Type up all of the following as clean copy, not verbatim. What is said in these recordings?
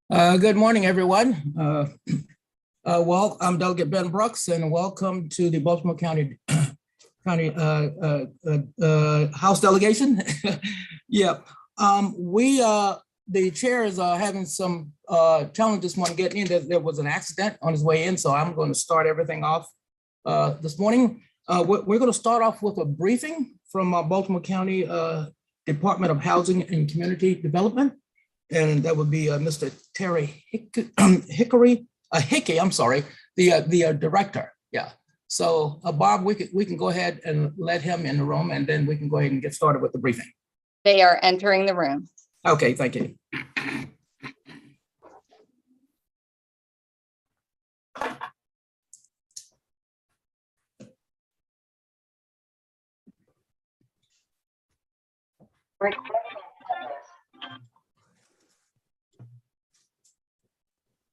Good morning, everyone. I'm Delegate Ben Brooks, and welcome to the Baltimore County House Delegation. Yeah, the chair is having some challenge this morning getting in. There was an accident on his way in, so I'm going to start everything off this morning. We're going to start off with a briefing from Baltimore County Department of Housing and Community Development. And that would be Mr. Terry Hickey, I'm sorry, the director. Yeah. So Bob, we can go ahead and let him in the room, and then we can go ahead and get started with the briefing. They are entering the room. Okay, thank you.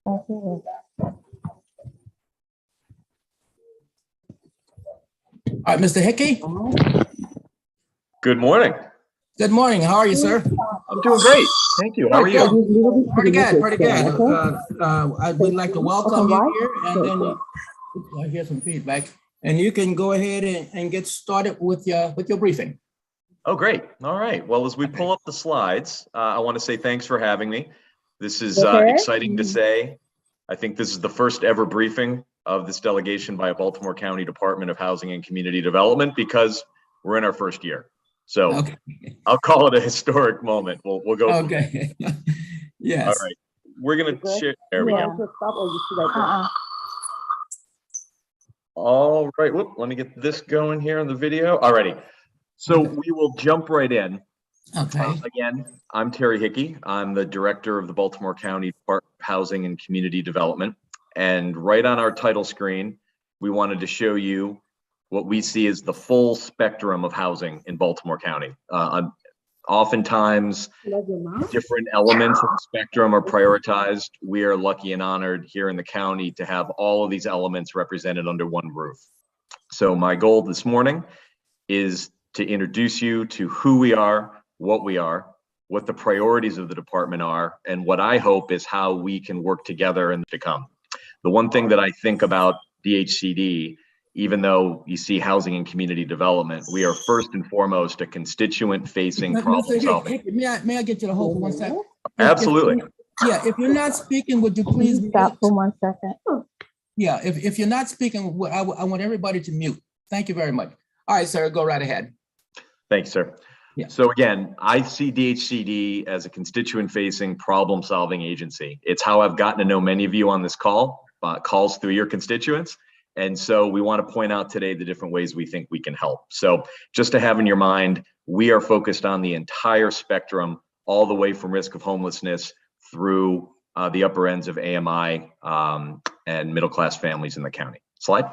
All right, Mr. Hickey. Good morning. Good morning. How are you, sir? I'm doing great. Thank you. How are you? Pretty good. Pretty good. We'd like to welcome you here, and then I hear some feedback, and you can go ahead and get started with your briefing. Oh, great. All right. Well, as we pull up the slides, I want to say thanks for having me. This is exciting to say. I think this is the first ever briefing of this delegation by a Baltimore County Department of Housing and Community Development because we're in our first year. So okay. I'll call it a historic moment. We'll go. Okay. Yes. All right. We're going to share. There we go. All right. Whoop, let me get this going here on the video. All righty. So we will jump right in. Okay. Again, I'm Terry Hickey. I'm the director of the Baltimore County Department of Housing and Community Development. And right on our title screen, we wanted to show you what we see as the full spectrum of housing in Baltimore County. Oftentimes, different elements of the spectrum are prioritized. We are lucky and honored here in the county to have all of these elements represented under one roof. So my goal this morning is to introduce you to who we are, what the priorities of the department are, and what I hope is how we can work together in the to come. The one thing that I think about DHCD, even though you see housing and community development, we are first and foremost a constituent-facing problem solving. May I get you to hold for 1 second? Absolutely. If you're not speaking, would you please stop for 1 second? Yeah, if you're not speaking, I want everybody to mute. Thank you very much. All right, sir, go right ahead. Thanks, sir. Yeah. So again, I see DHCD as a constituent-facing problem-solving agency. It's how I've gotten to know many of you on this call, calls through your constituents. And so we want to point out today the different ways we think we can help. So just to have in your mind, we are focused on the entire spectrum, all the way from risk of homelessness through the upper ends of AMI and middle-class families in the county. Slide.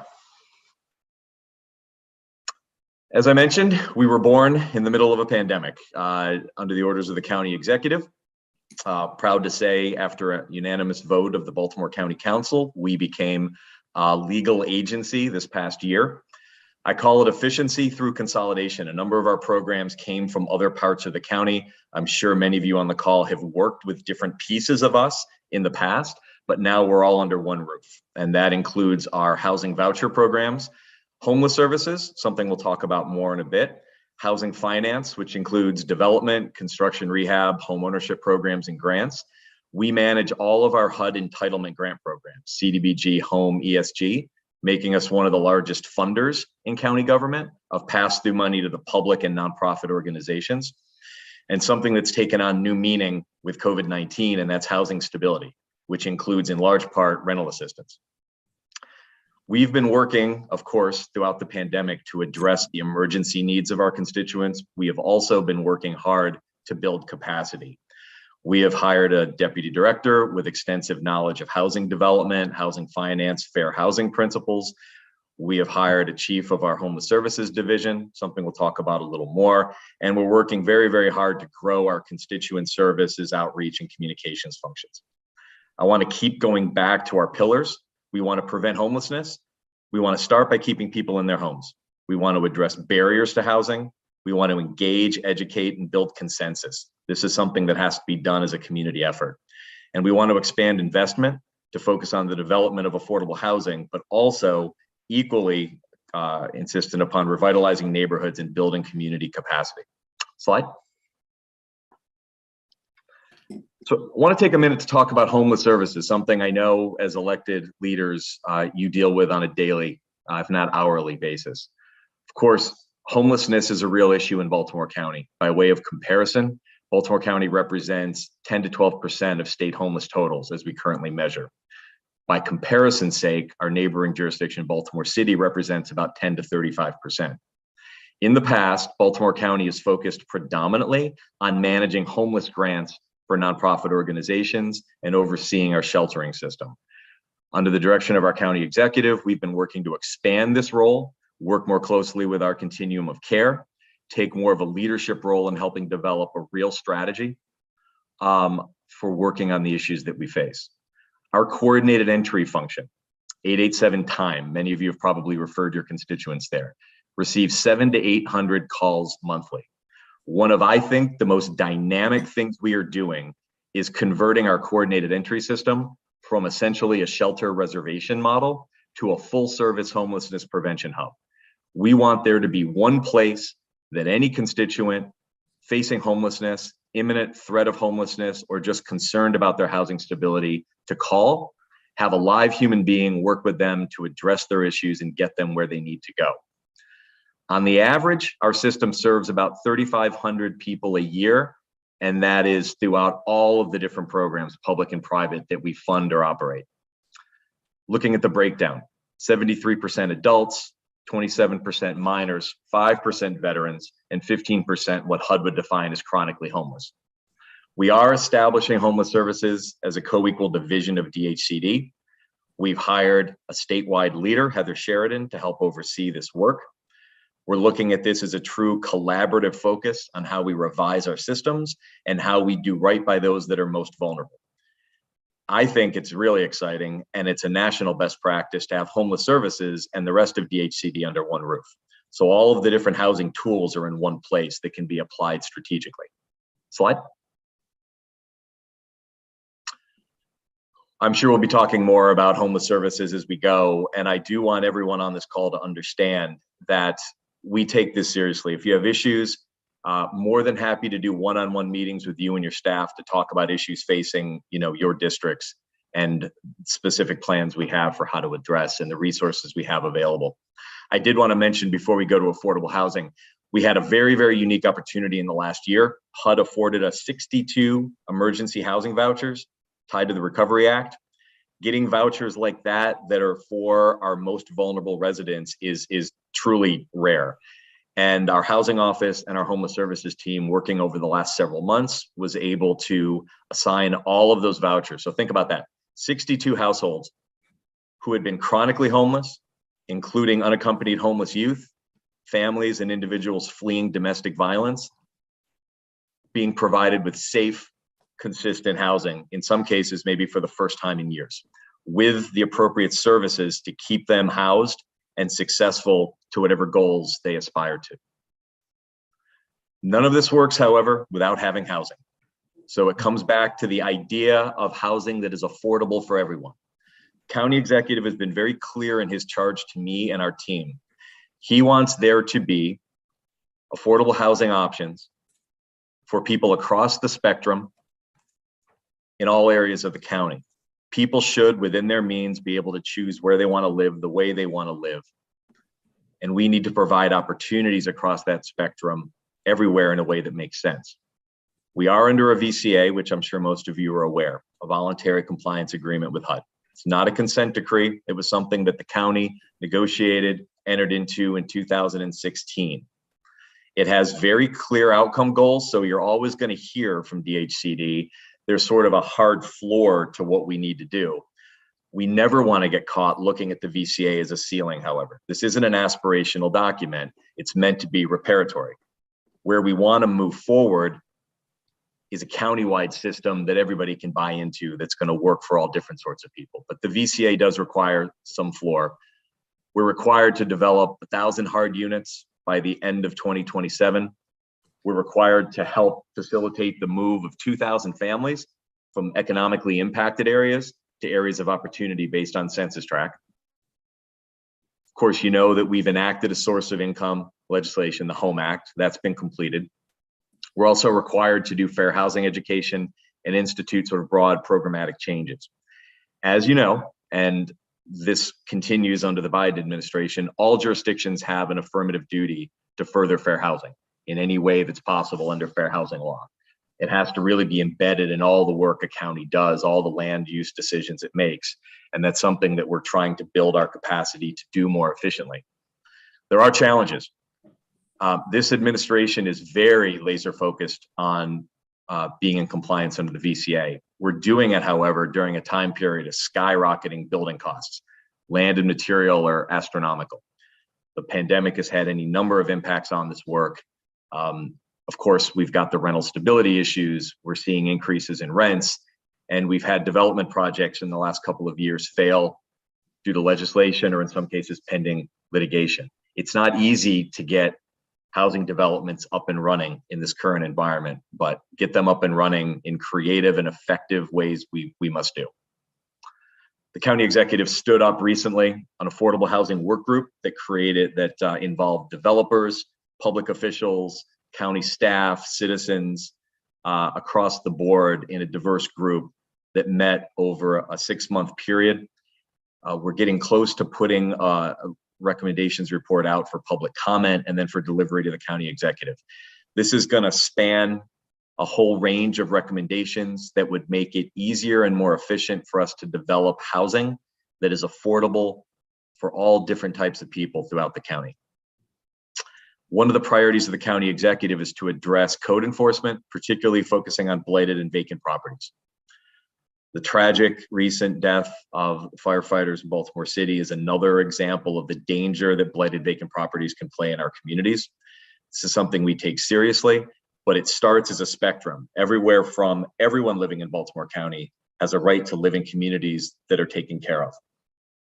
As I mentioned, we were born in the middle of a pandemic under the orders of the county executive. Proud to say, after a unanimous vote of the Baltimore County Council, we became a legal agency this past year. I call it efficiency through consolidation. A number of our programs came from other parts of the county. I'm sure many of you on the call have worked with different pieces of us in the past, but now we're all under one roof. And that includes our housing voucher programs, homeless services, something we'll talk about more in a bit, housing finance, which includes development, construction, rehab, home ownership programs, and grants. We manage all of our HUD entitlement grant programs, CDBG, Home, ESG, making us one of the largest funders in county government of pass-through money to the public and nonprofit organizations. And something that's taken on new meaning with COVID-19, and that's housing stability, which includes in large part rental assistance. We've been working, of course, throughout the pandemic to address the emergency needs of our constituents. We have also been working hard to build capacity. We have hired a deputy director with extensive knowledge of housing development, housing finance, fair housing principles. We have hired a chief of our homeless services division, something we'll talk about a little more. And we're working very, very hard to grow our constituent services, outreach, and communications functions. I want to keep going back to our pillars. We want to prevent homelessness. We want to start by keeping people in their homes. We want to address barriers to housing. We want to engage, educate, and build consensus. This is something that has to be done as a community effort. And we want to expand investment to focus on the development of affordable housing, but also equally insistent upon revitalizing neighborhoods and building community capacity. Slide. So I want to take a minute to talk about homeless services, something I know as elected leaders you deal with on a daily, if not hourly basis. Of course, homelessness is a real issue in Baltimore County. By way of comparison, Baltimore County represents 10 to 12% of state homeless totals as we currently measure. By comparison's sake, our neighboring jurisdiction, Baltimore City, represents about 10 to 35%. In the past, Baltimore County has focused predominantly on managing homeless grants for nonprofit organizations and overseeing our sheltering system. Under the direction of our county executive, we've been working to expand this role, work more closely with our continuum of care, take more of a leadership role in helping develop a real strategy for working on the issues that we face. Our coordinated entry function, 887 time, many of you have probably referred your constituents there, receives 700 to 800 calls monthly. One of, I think, the most dynamic things we are doing is converting our coordinated entry system from essentially a shelter reservation model to a full service homelessness prevention hub. We want there to be one place that any constituent facing homelessness, imminent threat of homelessness, or just concerned about their housing stability to call, have a live human being work with them to address their issues and get them where they need to go. On the average, our system serves about 3,500 people a year, and that is throughout all of the different programs, public and private, that we fund or operate. Looking at the breakdown, 73% adults, 27% minors, 5% veterans, and 15% what HUD would define as chronically homeless. We are establishing homeless services as a co-equal division of DHCD. We've hired a statewide leader, Heather Sheridan, to help oversee this work. We're looking at this as a true collaborative focus on how we revise our systems and how we do right by those that are most vulnerable. I think it's really exciting, and it's a national best practice to have homeless services and the rest of DHCD under one roof. So all of the different housing tools are in one place that can be applied strategically. Slide. I'm sure we'll be talking more about homeless services as we go, and I do want everyone on this call to understand that we take this seriously. If you have issues, more than happy to do one-on-one meetings with you and your staff to talk about issues facing, your districts and specific plans we have for how to address and the resources we have available. I did want to mention before we go to affordable housing, we had a very, very unique opportunity in the last year. HUD afforded us 62 emergency housing vouchers tied to the Recovery Act. Getting vouchers like that are for our most vulnerable residents is truly rare. And our housing office and our homeless services team, working over the last several months, was able to assign all of those vouchers. So think about that, 62 households who had been chronically homeless, including unaccompanied homeless youth, families and individuals fleeing domestic violence, being provided with safe, consistent housing, in some cases, maybe for the first time in years, with the appropriate services to keep them housed and successful to whatever goals they aspire to. None of this works, however, without having housing. So it comes back to the idea of housing that is affordable for everyone. County executive has been very clear in his charge to me and our team. He wants there to be affordable housing options for people across the spectrum in all areas of the county. People should, within their means, be able to choose where they want to live, the way they want to live. And we need to provide opportunities across that spectrum everywhere in a way that makes sense. We are under a VCA, which I'm sure most of you are aware, a voluntary compliance agreement with HUD. It's not a consent decree. It was something that the county negotiated, entered into in 2016. It has very clear outcome goals, so you're always going to hear from DHCD there's sort of a hard floor to what we need to do. We never want to get caught looking at the VCA as a ceiling, however. This isn't an aspirational document. It's meant to be reparatory. Where we want to move forward is a countywide system that everybody can buy into that's going to work for all different sorts of people. But the VCA does require some floor. We're required to develop 1,000 hard units by the end of 2027. We're required to help facilitate the move of 2,000 families from economically impacted areas to areas of opportunity based on census tract. Of course, you know that we've enacted a source of income legislation, the Home Act. That's been completed. We're also required to do fair housing education and institute sort of broad programmatic changes. As you know, and this continues under the Biden administration, all jurisdictions have an affirmative duty to further fair housing in any way that's possible under fair housing law. It has to really be embedded in all the work a county does, all the land use decisions it makes. And that's something that we're trying to build our capacity to do more efficiently. There are challenges. This administration is very laser focused on being in compliance under the VCA. We're doing it, however, during a time period of skyrocketing building costs. Land and material are astronomical. The pandemic has had any number of impacts on this work. Of course, we've got the rental stability issues. We're seeing increases in rents, and we've had development projects in the last couple of years fail due to legislation or in some cases pending litigation. It's not easy to get housing developments up and running in this current environment, but get them up and running in creative and effective ways we must do. The county executive stood up recently an affordable housing work group that involved developers, public officials, county staff, citizens across the board in a diverse group that met over a 6-month period. We're getting close to putting a recommendations report out for public comment and then for delivery to the county executive. This is going to span a whole range of recommendations that would make it easier and more efficient for us to develop housing that is affordable for all different types of people throughout the county. One of the priorities of the county executive is to address code enforcement, particularly focusing on blighted and vacant properties. The tragic recent death of firefighters in Baltimore City is another example of the danger that blighted vacant properties can play in our communities. This is something we take seriously, but it starts as a spectrum. Everywhere from everyone living in Baltimore County has a right to live in communities that are taken care of.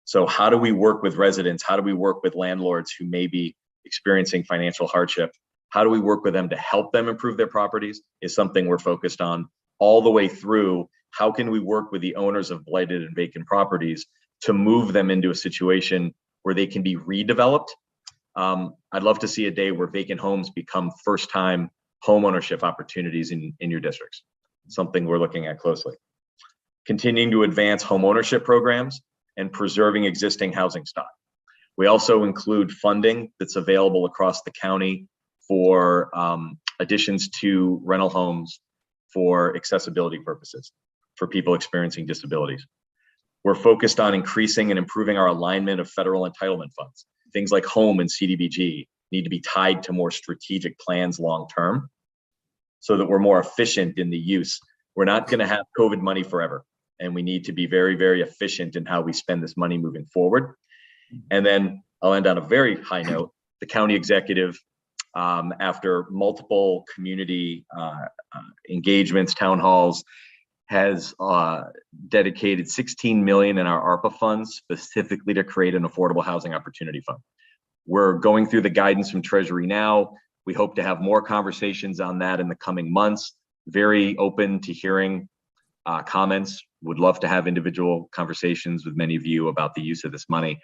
So how do we work with residents? How do we work with landlords who may be experiencing financial hardship? How do we work with them to help them improve their properties is something we're focused on all the way through. How can we work with the owners of blighted and vacant properties to move them into a situation where they can be redeveloped? I'd love to see a day where vacant homes become first-time home ownership opportunities in your districts, something we're looking at closely. Continuing to advance home ownership programs and preserving existing housing stock. We also include funding that's available across the county for additions to rental homes for accessibility purposes for people experiencing disabilities. We're focused on increasing and improving our alignment of federal entitlement funds. Things like home and CDBG need to be tied to more strategic plans long-term so that we're more efficient in the use. We're not gonna have COVID money forever, and we need to be very, very efficient in how we spend this money moving forward. And then I'll end on a very high note. The county executive, after multiple community engagements, town halls, has dedicated $16 million in our ARPA funds specifically to create an affordable housing opportunity fund. We're going through the guidance from Treasury now. We hope to have more conversations on that in the coming months. Very open to hearing comments. Would love to have individual conversations with many of you about the use of this money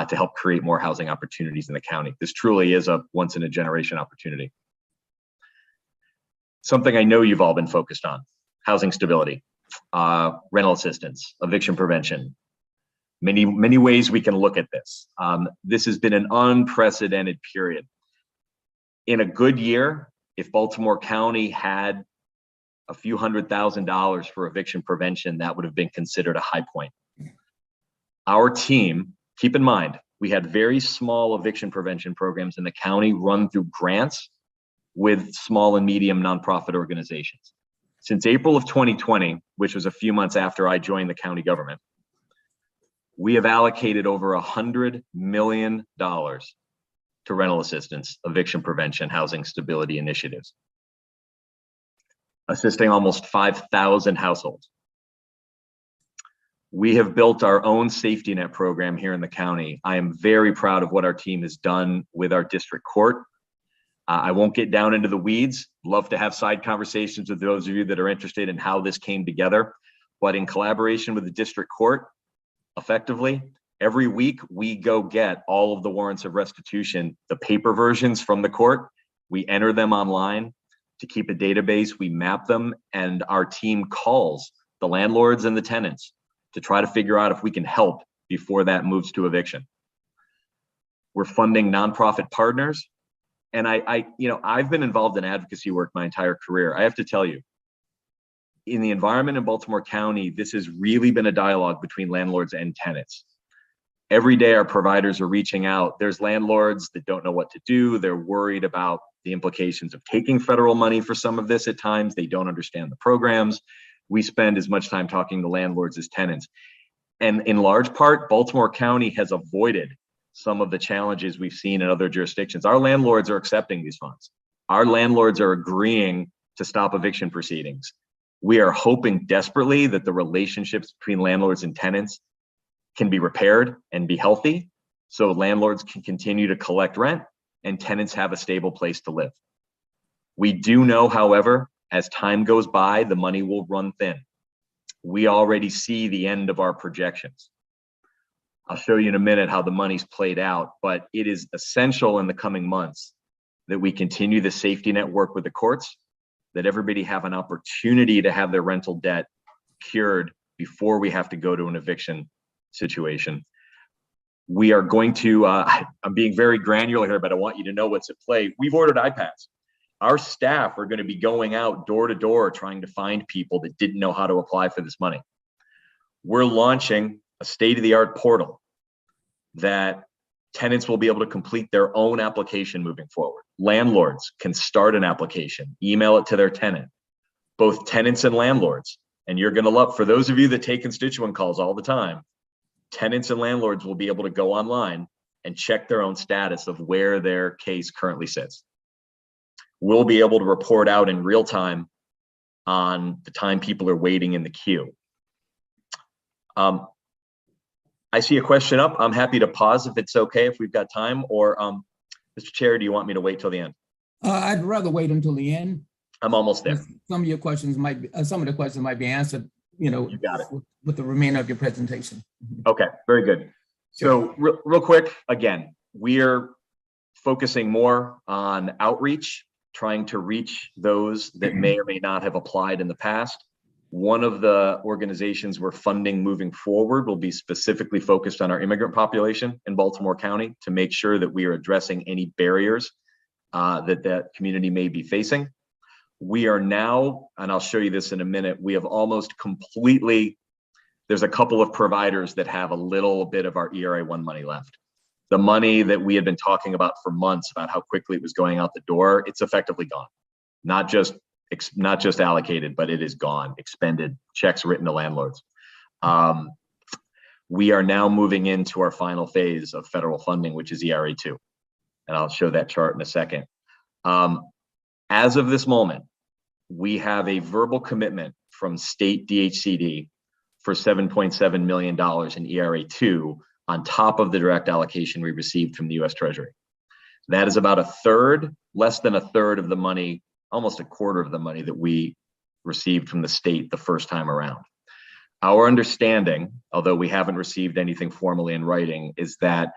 to help create more housing opportunities in the county. This truly is a once in a generation opportunity. Something I know you've all been focused on: housing stability, rental assistance, eviction prevention. Many ways we can look at this. This has been an unprecedented period. In a good year, if Baltimore County had a few $100,000 for eviction prevention, that would have been considered a high point. Our team, keep in mind, we had very small eviction prevention programs in the county run through grants with small and medium nonprofit organizations. Since April of 2020, which was a few months after I joined the county government, we have allocated over $100 million to rental assistance, eviction prevention, housing stability initiatives, assisting almost 5,000 households. We have built our own safety net program here in the county. I am very proud of what our team has done with our district court. I won't get down into the weeds. Love to have side conversations with those of you that are interested in how this came together. But in collaboration with the district court, effectively, every week we go get all of the warrants of restitution, the paper versions from the court. We enter them online to keep a database. We map them, and our team calls the landlords and the tenants to try to figure out if we can help before that moves to eviction. We're funding nonprofit partners. And I've been involved in advocacy work my entire career. I have to tell you, in the environment in Baltimore County, this has really been a dialogue between landlords and tenants. Every day our providers are reaching out. There's landlords that don't know what to do. They're worried about the implications of taking federal money for some of this at times. They don't understand the programs. We spend as much time talking to landlords as tenants. And in large part, Baltimore County has avoided some of the challenges we've seen in other jurisdictions. Our landlords are accepting these funds. Our landlords are agreeing to stop eviction proceedings. We are hoping desperately that the relationships between landlords and tenants can be repaired and be healthy, so landlords can continue to collect rent and tenants have a stable place to live. We do know, however, as time goes by, the money will run thin. We already see the end of our projections. I'll show you in a minute how the money's played out, but it is essential in the coming months that we continue the safety net work with the courts, that everybody have an opportunity to have their rental debt cured before we have to go to an eviction situation. We are going to, I'm being very granular here, but I want you to know what's at play. We've ordered iPads. Our staff are going to be going out door to door trying to find people that didn't know how to apply for this money. We're launching a state-of-the-art portal that tenants will be able to complete their own application moving forward. Landlords can start an application, email it to their tenant, both tenants and landlords. And you're going to love, for those of you that take constituent calls all the time, tenants and landlords will be able to go online and check their own status of where their case currently sits. We'll be able to report out in real time on the time people are waiting in the queue. I see a question up. I'm happy to pause if it's okay, if we've got time, or Mr. Chair, do you want me to wait till the end? I'd rather wait until the end. I'm almost there. Some of your questions might be, some of the questions might be answered, you got it. with the remainder of your presentation. Okay, very good. So real quick, again, we're focusing more on outreach, trying to reach those that may or may not have applied in the past. One of the organizations we're funding moving forward will be specifically focused on our immigrant population in Baltimore County to make sure that we are addressing any barriers that community may be facing. We are now, and I'll show you this in a minute, we have almost completely, there's a couple of providers that have a little bit of our ERA1 money left. The money that we had been talking about for months about how quickly it was going out the door, it's effectively gone. Not just allocated, but it is gone, expended, checks written to landlords. We are now moving into our final phase of federal funding, which is ERA2. And I'll show that chart in a second. As of this moment, we have a verbal commitment from state DHCD for $7.7 million in ERA2 on top of the direct allocation we received from the US Treasury. That is about a third, less than a third of the money, almost a quarter of the money that we received from the state the first time around. Our understanding, although we haven't received anything formally in writing, is that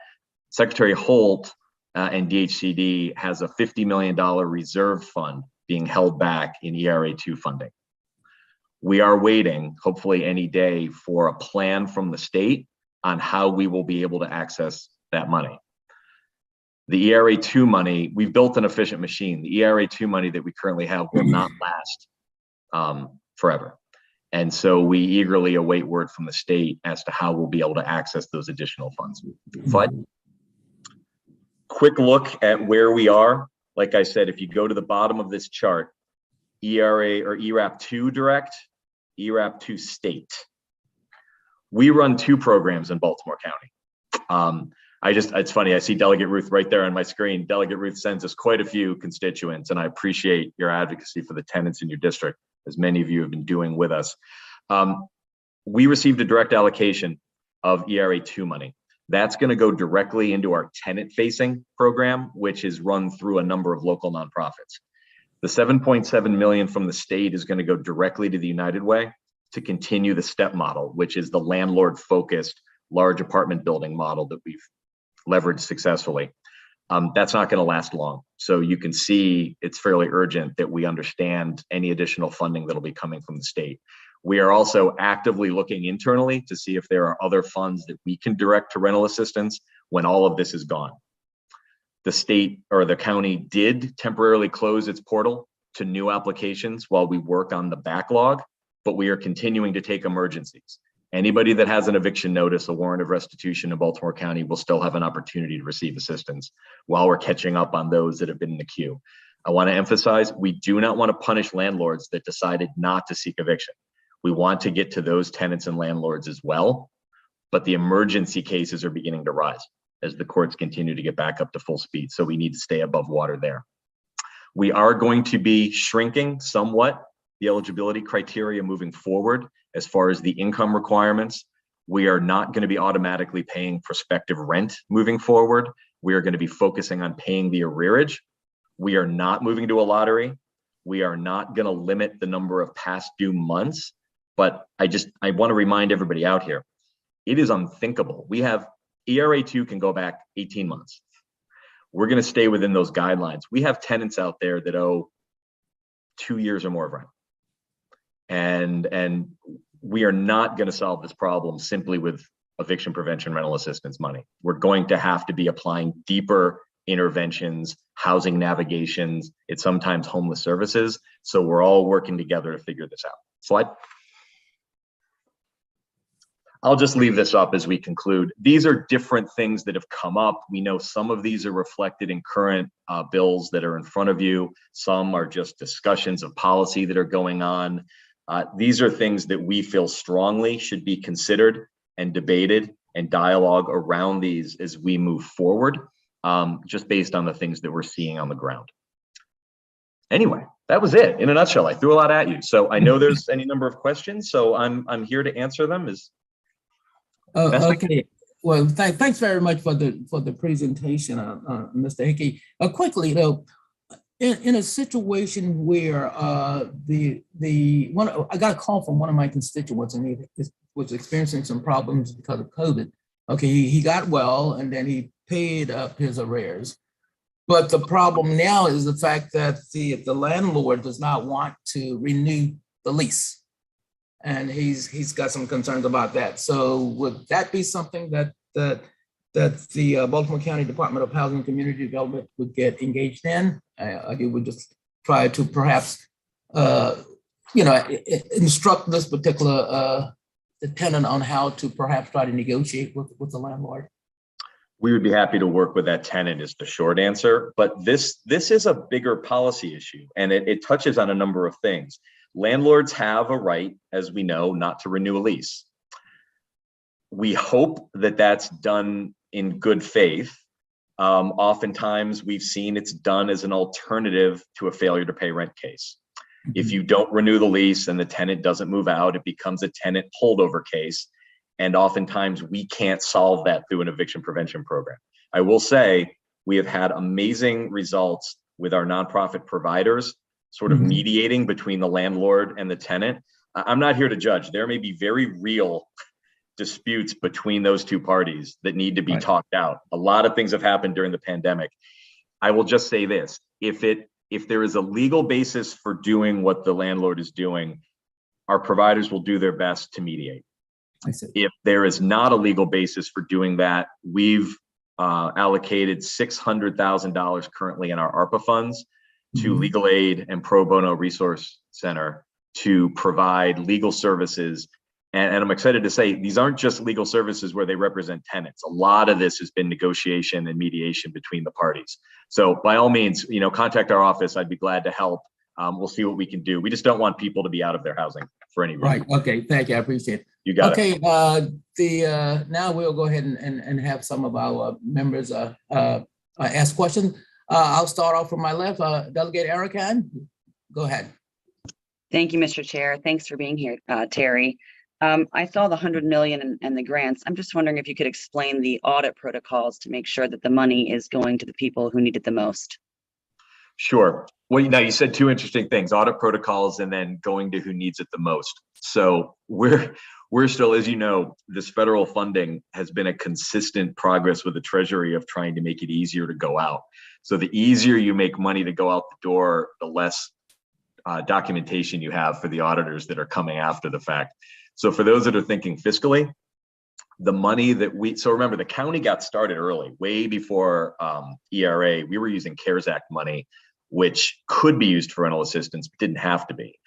Secretary Holt and DHCD has a $50 million reserve fund being held back in ERA2 funding. We are waiting, hopefully any day, for a plan from the state on how we will be able to access that money. The ERA2 money, we've built an efficient machine. The ERA2 money that we currently have will not last forever. And so we eagerly await word from the state as to how we'll be able to access those additional funds. But quick look at where we are. Like I said, if you go to the bottom of this chart, ERA or ERAP2 direct, ERAP2 state. We run two programs in Baltimore County. It's funny, I see Delegate Ruth right there on my screen. Delegate Ruth sends us quite a few constituents, and I appreciate your advocacy for the tenants in your district, as many of you have been doing with us. We received a direct allocation of ERA2 money. That's going to go directly into our tenant-facing program, which is run through a number of local nonprofits. The $7.7 million from the state is going to go directly to the United Way to continue the STEP model, which is the landlord-focused large apartment building model that we've leveraged successfully. That's not going to last long. So you can see it's fairly urgent that we understand any additional funding that'll be coming from the state. We are also actively looking internally to see if there are other funds that we can direct to rental assistance when all of this is gone. The state or the county did temporarily close its portal to new applications while we work on the backlog, but we are continuing to take emergencies. Anybody that has an eviction notice, a warrant of restitution in Baltimore County will still have an opportunity to receive assistance while we're catching up on those that have been in the queue. I want to emphasize, we do not want to punish landlords that decided not to seek eviction. We want to get to those tenants and landlords as well, but the emergency cases are beginning to rise as the courts continue to get back up to full speed. So we need to stay above water there. We are going to be shrinking somewhat the eligibility criteria moving forward as far as the income requirements. We are not going to be automatically paying prospective rent moving forward. We are going to be focusing on paying the arrearage. We are not moving to a lottery. We are not going to limit the number of past due months. But I want to remind everybody out here, it is unthinkable. We have ERA2 can go back 18 months. We're going to stay within those guidelines. We have tenants out there that owe 2 years or more of rent. And we are not going to solve this problem simply with eviction prevention rental assistance money. We're going to have to be applying deeper interventions, housing navigations, it's sometimes homeless services. So we're all working together to figure this out. Slide. I'll just leave this up as we conclude. These are different things that have come up. We know some of these are reflected in current bills that are in front of you. Some are just discussions of policy that are going on. These are things that we feel strongly should be considered and debated and dialogue around these as we move forward, just based on the things that we're seeing on the ground. Anyway, that was it in a nutshell. I threw a lot at you. So I know there's any number of questions, so I'm here to answer them. Okay. Well, thanks very much for the presentation, Mr. Hickey. Quickly though, in a situation where I got a call from one of my constituents and he was experiencing some problems because of COVID. Okay, he got well and then he paid up his arrears. But the problem now is the fact that the landlord does not want to renew the lease. And he's got some concerns about that. So would that be something that the Baltimore County Department of Housing and Community Development would get engaged in? It would just try to perhaps, instruct this particular the tenant on how to perhaps try to negotiate with the landlord? We would be happy to work with that tenant is the short answer, but this is a bigger policy issue and it touches on a number of things. Landlords have a right, as we know, not to renew a lease. We hope that that's done in good faith. Oftentimes we've seen it's done as an alternative to a failure to pay rent case. If you don't renew the lease and the tenant doesn't move out, it becomes a tenant holdover case. And oftentimes we can't solve that through an eviction prevention program. I will say we have had amazing results with our nonprofit providers, sort of mediating between the landlord and the tenant. I'm not here to judge. There may be very real disputes between those two parties that need to be talked out. A lot of things have happened during the pandemic. I will just say this, if there is a legal basis for doing what the landlord is doing, our providers will do their best to mediate. I see. If there is not a legal basis for doing that, we've allocated $600,000 currently in our ARPA funds to Legal Aid and Pro Bono Resource Center to provide legal services. And I'm excited to say these aren't just legal services where they represent tenants. A lot of this has been negotiation and mediation between the parties. So by all means, contact our office. I'd be glad to help. We'll see what we can do. We just don't want people to be out of their housing for any reason. Right. Okay. Thank you. I appreciate it. You got it. Okay. Now we'll go ahead and have some of our members ask questions. I'll start off from my left. Delegate Arakan, go ahead. Thank you, Mr. Chair. Thanks for being here, Terry. I saw the 100 million and the grants. I'm just wondering if you could explain the audit protocols to make sure that the money is going to the people who need it the most. Sure. Well, now you said two interesting things: audit protocols and then going to who needs it the most. So we're still, as you know, this federal funding has been a consistent progress with the Treasury of trying to make it easier to go out. So the easier you make money to go out the door, the less documentation you have for the auditors that are coming after the fact. So for those that are thinking fiscally, the money that so remember, the county got started early, way before ERA. We were using CARES Act money, which could be used for rental assistance, but didn't have to be.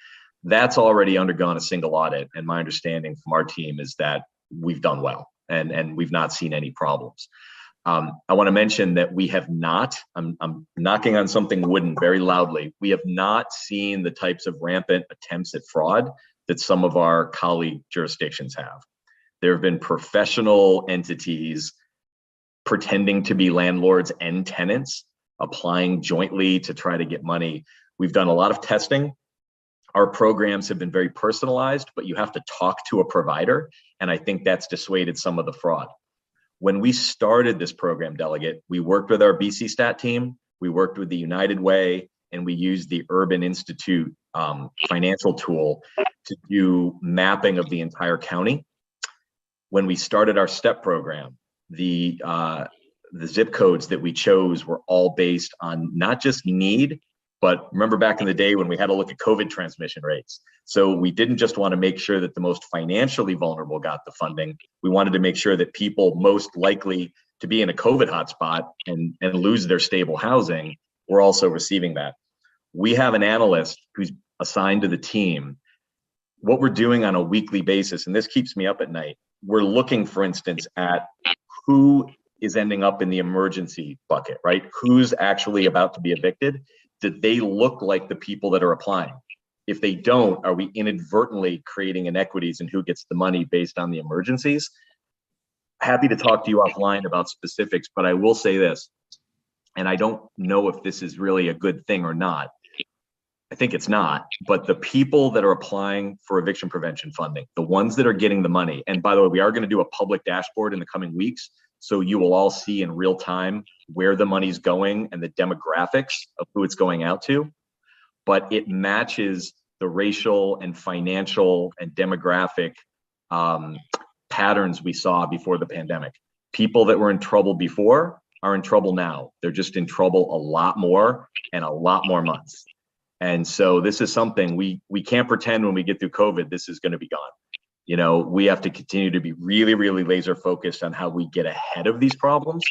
That's already undergone a single audit. And my understanding from our team is that we've done well and we've not seen any problems. I want to mention that we have not, I'm knocking on something wooden very loudly. We have not seen the types of rampant attempts at fraud that some of our colleague jurisdictions have. There have been professional entities pretending to be landlords and tenants, applying jointly to try to get money. We've done a lot of testing. Our programs have been very personalized, but you have to talk to a provider. And I think that's dissuaded some of the fraud. When we started this program, Delegate, we worked with our BC Stat team, we worked with the United Way, and we used the Urban Institute financial tool to do mapping of the entire county. When we started our STEP program, the zip codes that we chose were all based on not just need, but remember back in the day when we had to look at COVID transmission rates. So we didn't just want to make sure that the most financially vulnerable got the funding. We wanted to make sure that people most likely to be in a COVID hotspot and lose their stable housing were also receiving that. We have an analyst who's assigned to the team. What we're doing on a weekly basis, and this keeps me up at night, we're looking, for instance, at who is ending up in the emergency bucket, right? Who's actually about to be evicted? Do they look like the people that are applying? If they don't, are we inadvertently creating inequities in who gets the money based on the emergencies? Happy to talk to you offline about specifics, but I will say this, and I don't know if this is really a good thing or not. I think it's not, but the people that are applying for eviction prevention funding, the ones that are getting the money, and by the way, we are going to do a public dashboard in the coming weeks, so you will all see in real time where the money's going and the demographics of who it's going out to, but it matches the racial and financial and demographic patterns we saw before the pandemic. People that were in trouble before are in trouble now. They're just in trouble a lot more and a lot more months. And so this is something we can't pretend when we get through COVID, this is going to be gone. You know, we have to continue to be really, really laser focused on how we get ahead of these problems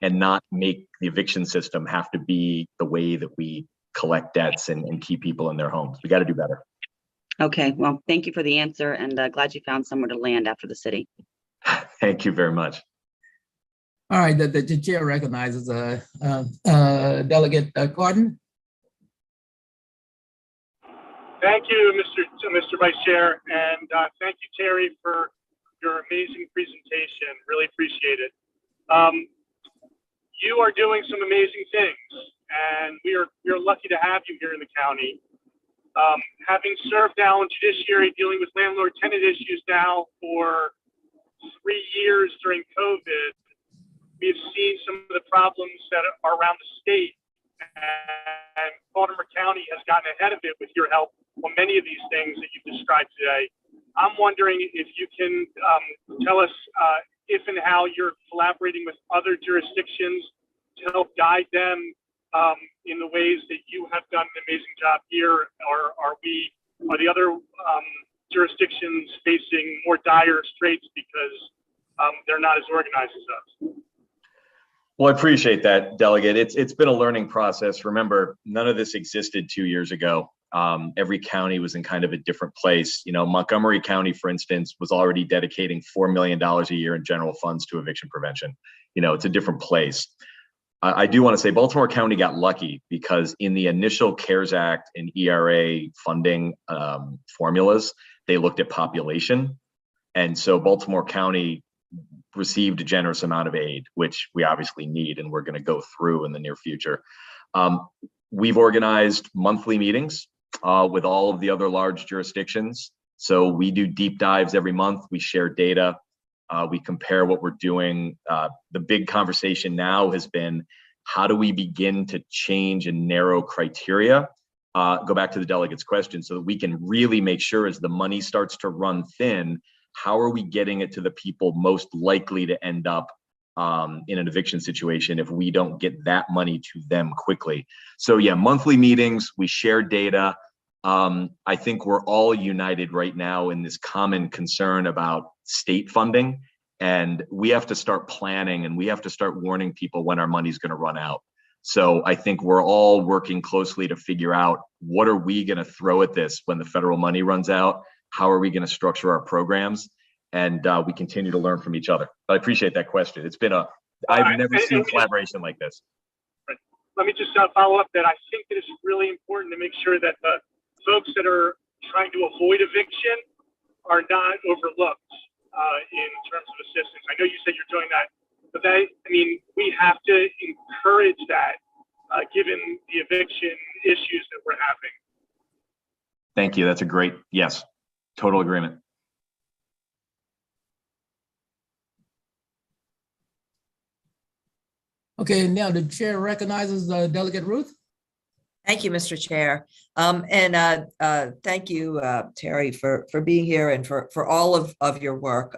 and not make the eviction system have to be the way that we collect debts and keep people in their homes. We got to do better. Okay, well, thank you for the answer, and glad you found somewhere to land after the city. Thank you very much. All right, the chair recognizes Delegate Garden. Thank you, Mr. Vice Chair, and thank you, Terry, for your amazing presentation. Really appreciate it. You are doing some amazing things, and we are lucky to have you here in the county. Having served now in judiciary dealing with landlord-tenant issues now for 3 years during COVID, we have seen some of the problems that are around the state, and Baltimore County has gotten ahead of it with your help on many of these things that you've described today. I'm wondering if you can tell us if and how you're collaborating with other jurisdictions to help guide them in the ways that you have done an amazing job here, or are the other jurisdictions facing more dire straits because they're not as organized as us? Well, I appreciate that, Delegate. It's been a learning process. Remember, none of this existed 2 years ago. Every county was in kind of a different place. You know, Montgomery County, for instance, was already dedicating $4 million a year in general funds to eviction prevention. You know, it's a different place. I do want to say Baltimore County got lucky because in the initial CARES Act and ERA funding formulas, they looked at population. And so Baltimore County received a generous amount of aid, which we obviously need and we're going to go through in the near future. We've organized monthly meetings with all of the other large jurisdictions So we do deep dives every month. We share data. We compare what we're doing. The big conversation now has been, how do we begin to change and narrow criteria? Go back to the delegate's question, so that we can really make sure as the money starts to run thin, how are we getting it to the people most likely to end up in an eviction situation if we don't get that money to them quickly? So yeah, monthly meetings, we share data. I think we're all united right now in this common concern about state funding, and we have to start planning and we have to start warning people when our money's going to run out. So I think we're all working closely to figure out, what are we going to throw at this when the federal money runs out? How are we going to structure our programs? And we continue to learn from each other. But I appreciate that question. It's been I've never seen collaboration like this. Let me just follow up that I think that it's really important to make sure that the folks that are trying to avoid eviction are not overlooked in terms of assistance. I know you said you're doing that, but we have to encourage that given the eviction issues that we're having. Thank you. That's a great, yes, total agreement. Okay, now the chair recognizes Delegate Ruth. Thank you, Mr. Chair. Thank you, Terry, for being here and for all of your work.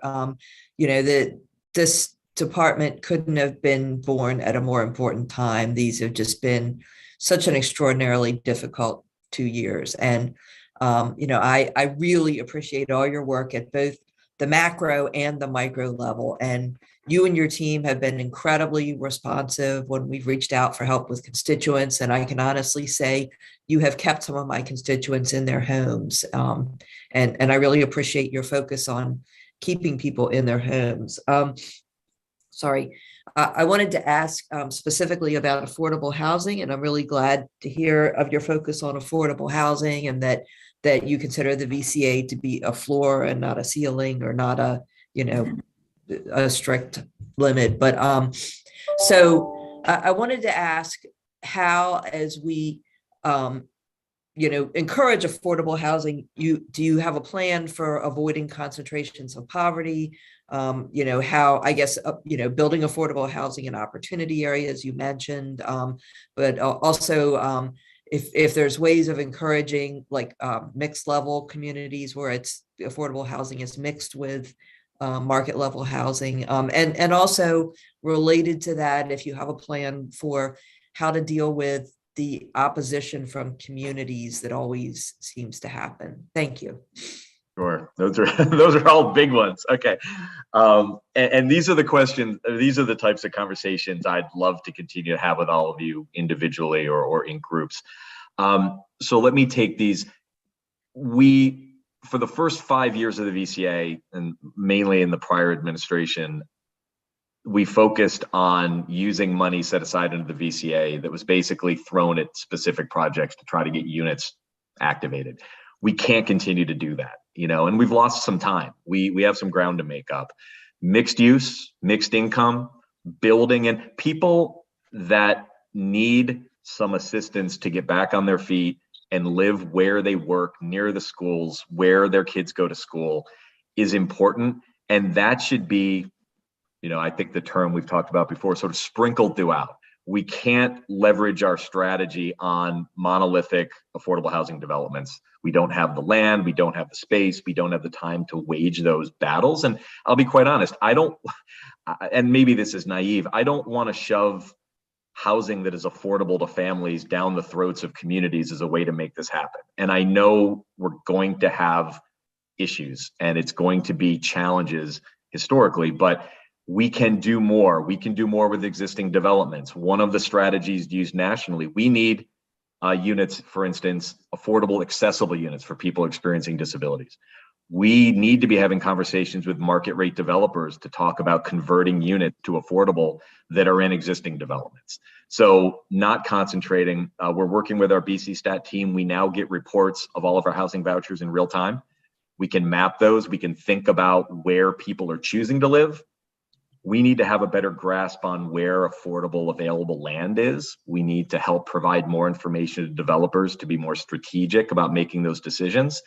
This department couldn't have been born at a more important time. These have just been such an extraordinarily difficult 2 years. And, I really appreciate all your work at both the macro and the micro level. And you and your team have been incredibly responsive when we've reached out for help with constituents. And I can honestly say you have kept some of my constituents in their homes. And I really appreciate your focus on keeping people in their homes. I wanted to ask specifically about affordable housing, and I'm really glad to hear of your focus on affordable housing and that you consider the VCA to be a floor and not a ceiling, or not a strict limit. But I wanted to ask how, as we encourage affordable housing, do you have a plan for avoiding concentrations of poverty? How, I guess, building affordable housing in opportunity areas you mentioned, but also if there's ways of encouraging like mixed level communities where it's affordable housing is mixed with market level housing, and also related to that, if you have a plan for how to deal with the opposition from communities that always seems to happen. Thank you. Sure, those are all big ones. Okay, and these are the questions. These are the types of conversations I'd love to continue to have with all of you individually or in groups. So let me take these. For the first 5 years of the VCA, and mainly in the prior administration, we focused on using money set aside into the VCA that was basically thrown at specific projects to try to get units activated. We can't continue to do that, and we've lost some time. We have some ground to make up. Mixed use, mixed income, building, and people that need some assistance to get back on their feet and live where they work, near the schools, where their kids go to school, is important. And that should be, I think the term we've talked about before, sort of sprinkled throughout. We can't leverage our strategy on monolithic affordable housing developments. We don't have the land, we don't have the space, we don't have the time to wage those battles. And I'll be quite honest, and maybe this is naive, I don't want to shove housing that is affordable to families down the throats of communities as a way to make this happen. And I know we're going to have issues and it's going to be challenges historically, but we can do more. We can do more with existing developments. One of the strategies used nationally, we need units, for instance, affordable, accessible units for people experiencing disabilities. We need to be having conversations with market rate developers to talk about converting units to affordable that are in existing developments. So not concentrating, we're working with our BC Stat team. We now get reports of all of our housing vouchers in real time. We can map those. We can think about where people are choosing to live. We need to have a better grasp on where affordable available land is. We need to help provide more information to developers to be more strategic about making those decisions.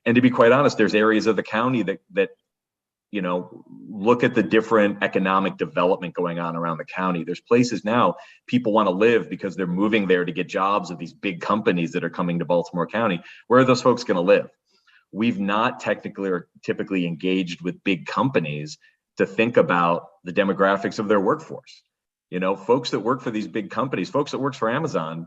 And to be quite honest, there's areas of the county that you know, look at the different economic development going on around the county. There's places now people want to live because they're moving there to get jobs of these big companies that are coming to Baltimore County. Where are those folks going to live? We've not technically or typically engaged with big companies to think about the demographics of their workforce. You know, folks that work for these big companies, folks that work for Amazon,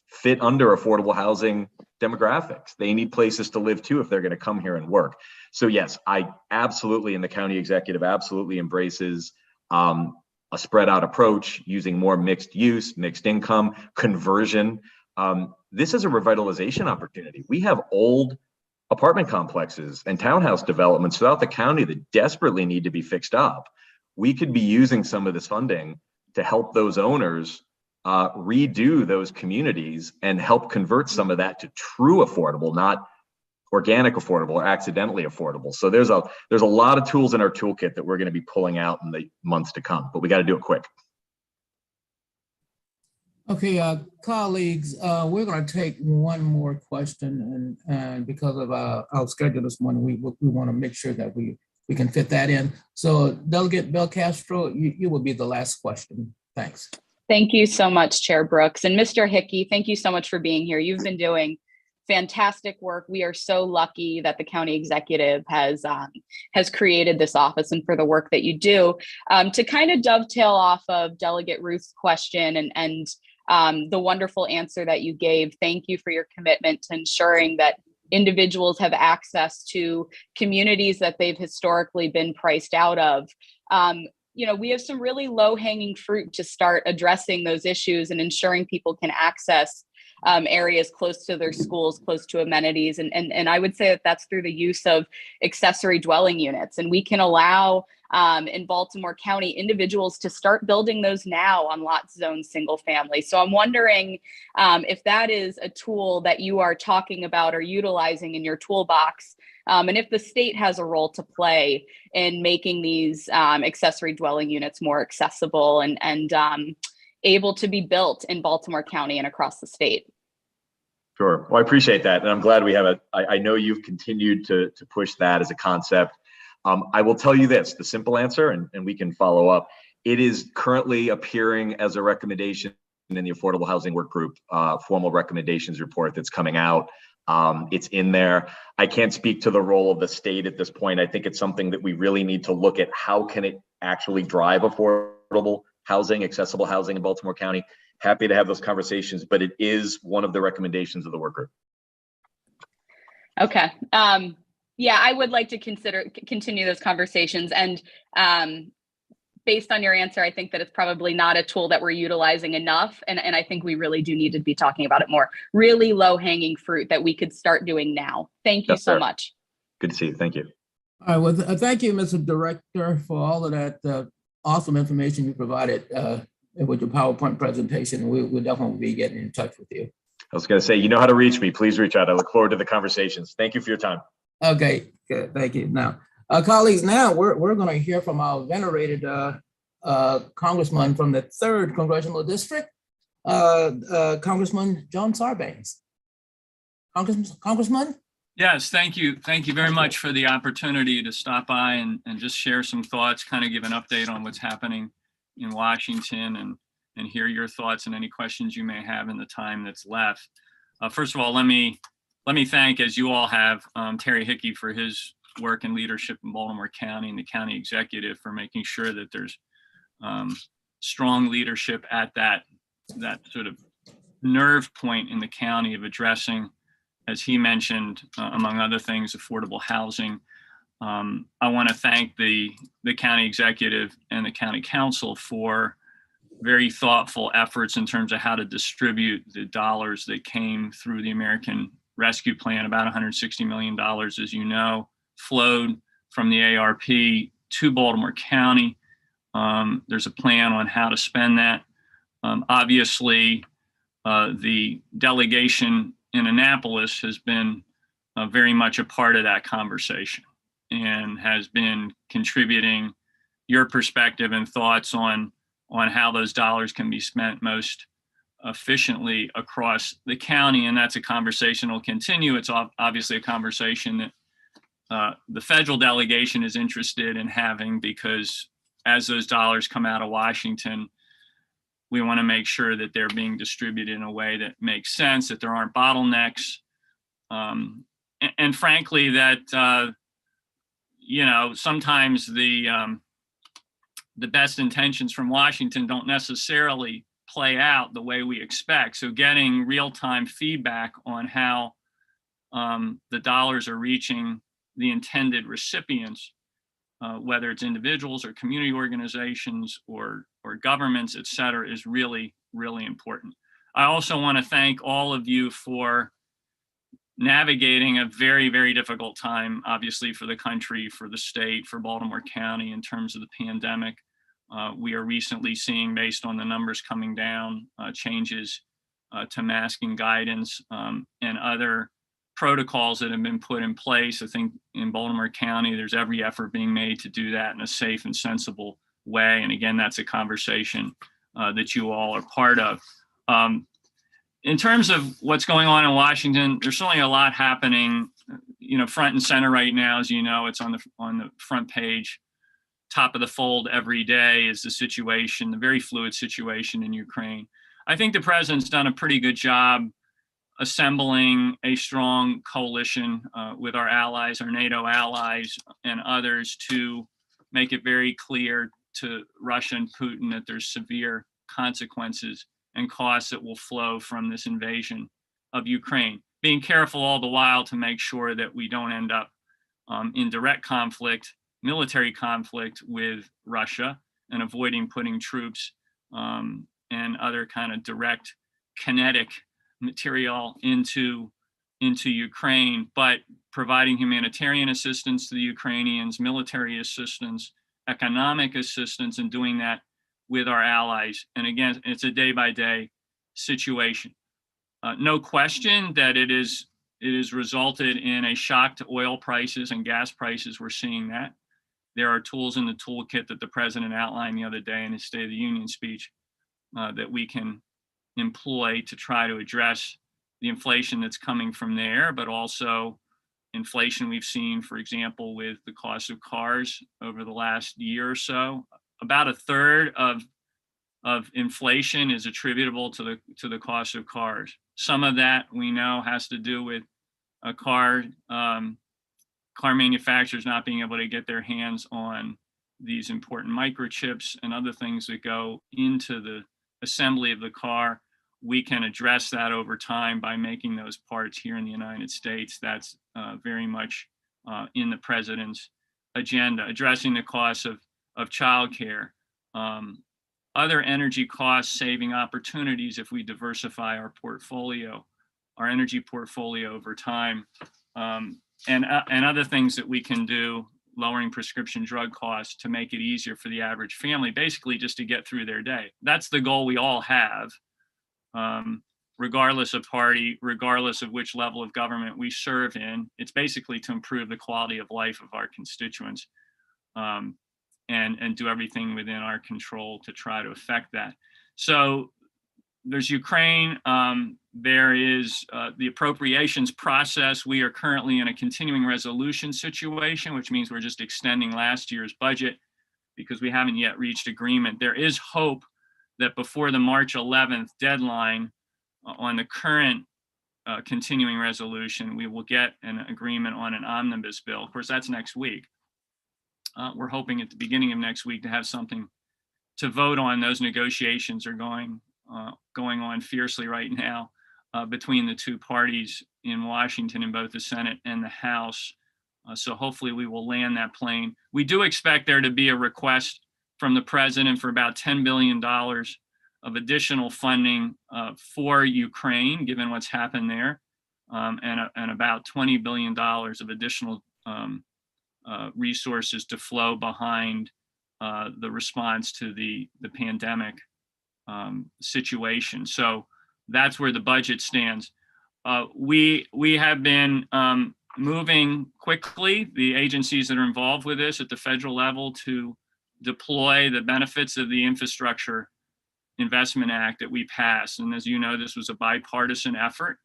fit under affordable housing demographics. They need places to live too if they're going to come here and work. So yes, I absolutely, and the county executive absolutely embraces a spread out approach using more mixed use, mixed income, conversion. This is a revitalization opportunity. We have old apartment complexes and townhouse developments throughout the county that desperately need to be fixed up. We could be using some of this funding to help those owners redo those communities and help convert some of that to true affordable, not organic affordable or accidentally affordable. So there's a lot of tools in our toolkit that we're going to be pulling out in the months to come, but we got to do it quick. Okay, colleagues, we're going to take one more question, and because of our schedule this morning, we want to make sure that we can fit that in. So Delegate Bel Castro, you will be the last question. Thanks. Thank you so much, Chair Brooks. And Mr. Hickey, thank you so much for being here. You've been doing fantastic work. We are so lucky that the county executive has created this office and for the work that you do. To kind of dovetail off of Delegate Ruth's question and the wonderful answer that you gave, thank you for your commitment to ensuring that individuals have access to communities that they've historically been priced out of. You know, we have some really low-hanging fruit to start addressing those issues and ensuring people can access areas close to their schools, close to amenities. And I would say that that's through the use of accessory dwelling units. And we can allow in Baltimore County individuals to start building those now on lot zone single family. So I'm wondering if that is a tool that you are talking about or utilizing in your toolbox. And if the state has a role to play in making these accessory dwelling units more accessible and able to be built in Baltimore County and across the state. Sure. Well, I appreciate that. And I'm glad we have I know you've continued to push that as a concept. I will tell you this, the simple answer, and we can follow up. It is currently appearing as a recommendation in the Affordable Housing Work Group formal recommendations report that's coming out. It's in there. I can't speak to the role of the state at this point. I think it's something that we really need to look at. How can it actually drive affordable housing, accessible housing in Baltimore County? Happy to have those conversations, but it is one of the recommendations of the work group. Okay. Yeah, I would like to continue those conversations. And based on your answer, I think that it's probably not a tool that we're utilizing enough. And I think we really do need to be talking about it more. Really low hanging fruit that we could start doing now. Thank you so much. Good to see you. Thank you. All right. Well, thank you, Mr. Director, for all of that awesome information you provided with your PowerPoint presentation. We'll definitely be getting in touch with you. I was going to say, you know how to reach me. Please reach out. I look forward to the conversations. Thank you for your time. Okay, good. Thank you. Now, colleagues, now we're going to hear from our venerated congressman from the 3rd Congressional District, Congressman John Sarbanes. Congressman? Yes, thank you. Thank you very much for the opportunity to stop by and just share some thoughts, kind of give an update on what's happening in Washington and hear your thoughts and any questions you may have in the time that's left. First of all, let me thank, as you all have, Terry Hickey for his work and leadership in Baltimore County and the county executive for making sure that there's strong leadership at that sort of nerve point in the county of addressing, as he mentioned, among other things, affordable housing. I want to thank the county executive and the county council for very thoughtful efforts in terms of how to distribute the dollars that came through the American Rescue Plan. About $160 million, as you know, flowed from the ARP to Baltimore County. There's a plan on how to spend that. Obviously, the delegation in Annapolis has been very much a part of that conversation and has been contributing your perspective and thoughts on how those dollars can be spent most efficiently across the county. And that's a conversation that will continue. It's obviously a conversation that the federal delegation is interested in having, because as those dollars come out of Washington, we want to make sure that they're being distributed in a way that makes sense, that there aren't bottlenecks. And frankly, that, sometimes the best intentions from Washington don't necessarily play out the way we expect. So getting real-time feedback on how the dollars are reaching the intended recipients, whether it's individuals or community organizations or governments, et cetera, is really, really important. I also want to thank all of you for navigating a very, very difficult time, obviously, for the country, for the state, for Baltimore County in terms of the pandemic. We are recently seeing, based on the numbers coming down, changes to masking guidance and other protocols that have been put in place. I think in Baltimore County, there's every effort being made to do that in a safe and sensible way. And again, that's a conversation that you all are part of. In terms of what's going on in Washington, there's certainly a lot happening, front and center right now. As you know, it's on the front page, top of the fold every day is the situation, the very fluid situation in Ukraine. I think the president's done a pretty good job assembling a strong coalition with our allies, our NATO allies, and others to make it very clear to Russia and Putin that there's severe consequences and costs that will flow from this invasion of Ukraine. Being careful all the while to make sure that we don't end up in direct conflict, military conflict with Russia, and avoiding putting troops and other kind of direct kinetic material into Ukraine, but providing humanitarian assistance to the Ukrainians, military assistance, economic assistance, and doing that with our allies. And again, it's a day-by-day situation. No question that it is resulted in a shock to oil prices and gas prices. We're seeing that. There are tools in the toolkit that the president outlined the other day in his State of the Union speech that we can employ to try to address the inflation that's coming from there, but also inflation we've seen, for example, with the cost of cars over the last year or so. About a third of inflation is attributable to the cost of cars. Some of that we know has to do with car manufacturers not being able to get their hands on these important microchips and other things that go into the assembly of the car. We can address that over time by making those parts here in the United States. That's very much in the president's agenda. Addressing the costs of childcare, other energy cost saving opportunities if we diversify our portfolio, our energy portfolio over time, and other things that we can do, lowering prescription drug costs to make it easier for the average family, basically just to get through their day. That's the goal we all have, regardless of party, regardless of which level of government we serve in. It's basically to improve the quality of life of our constituents and do everything within our control to try to affect that. So there's Ukraine. There is the appropriations process. We are currently in a continuing resolution situation, which means we're just extending last year's budget because we haven't yet reached agreement. There is hope that before the March 11th deadline on the current continuing resolution, we will get an agreement on an omnibus bill. Of course, that's next week. We're hoping at the beginning of next week to have something to vote on. Those negotiations are going on fiercely right now between the two parties in Washington in both the Senate and the House. So hopefully we will land that plane. We do expect there to be a request from the president for about $10 billion of additional funding for Ukraine, given what's happened there, and about $20 billion of additional resources to flow behind the response to the pandemic situation. So that's where the budget stands. We have been moving quickly, the agencies that are involved with this at the federal level, to deploy the benefits of the infrastructure Investment Act that we passed. And as you know, this was a bipartisan effort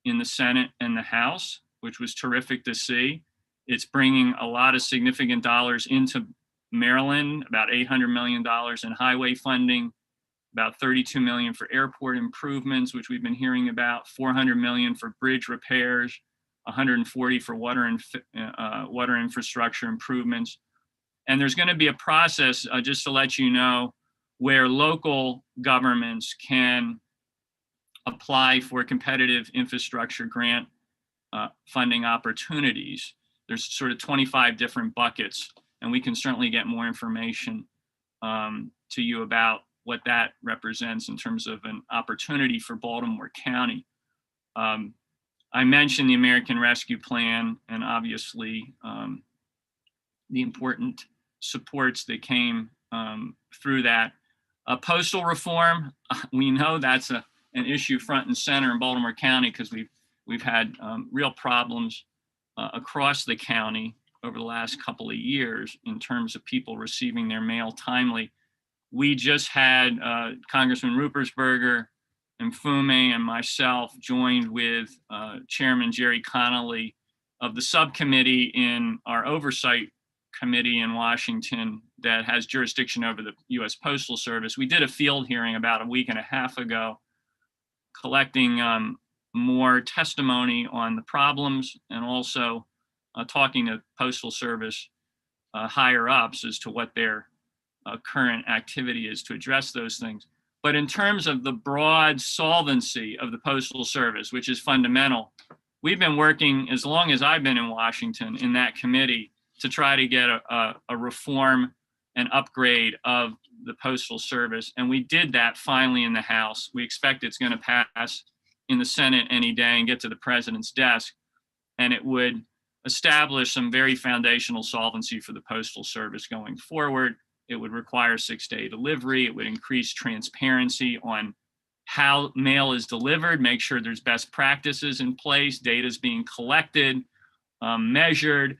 in the Senate and the House, which was terrific to see. It's bringing a lot of significant dollars into Maryland, about $800 million in highway funding, about $32 million for airport improvements, which we've been hearing about, $400 million for bridge repairs, $140 for water infrastructure improvements. And there's going to be a process, just to let you know, where local governments can apply for competitive infrastructure grant funding opportunities. There's sort of 25 different buckets, and we can certainly get more information to you about what that represents in terms of an opportunity for Baltimore County. I mentioned the American Rescue Plan and obviously the important supports that came through that. Postal reform, we know that's an issue front and center in Baltimore County because we've had real problems across the county over the last couple of years in terms of people receiving their mail timely. We just had Congressman Rupersberger and Fume and myself joined with Chairman Jerry Connolly of the subcommittee in our oversight committee in Washington that has jurisdiction over the U.S. Postal Service. We did a field hearing about a week and a half ago, collecting more testimony on the problems and also talking to Postal Service higher ups as to what their current activity is to address those things. But in terms of the broad solvency of the Postal Service, which is fundamental, we've been working as long as I've been in Washington in that committee to try to get a reform and upgrade of the Postal Service. And we did that finally in the House. We expect it's going to pass in the Senate any day and get to the president's desk. And it would establish some very foundational solvency for the Postal Service going forward. It would require 6-day delivery. It would increase transparency on how mail is delivered, make sure there's best practices in place, data is being collected, measured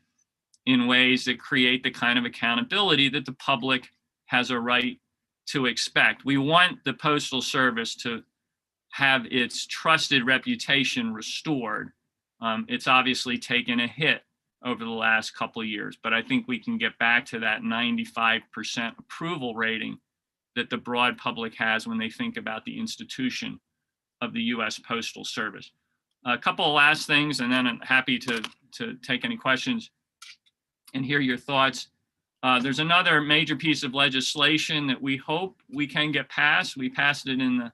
in ways that create the kind of accountability that the public has a right to expect. We want the Postal Service to have its trusted reputation restored. It's obviously taken a hit over the last couple of years, but I think we can get back to that 95% approval rating that the broad public has when they think about the institution of the U.S. Postal Service. A couple of last things, and then I'm happy to take any questions and hear your thoughts. There's another major piece of legislation that we hope we can get passed. We passed it in the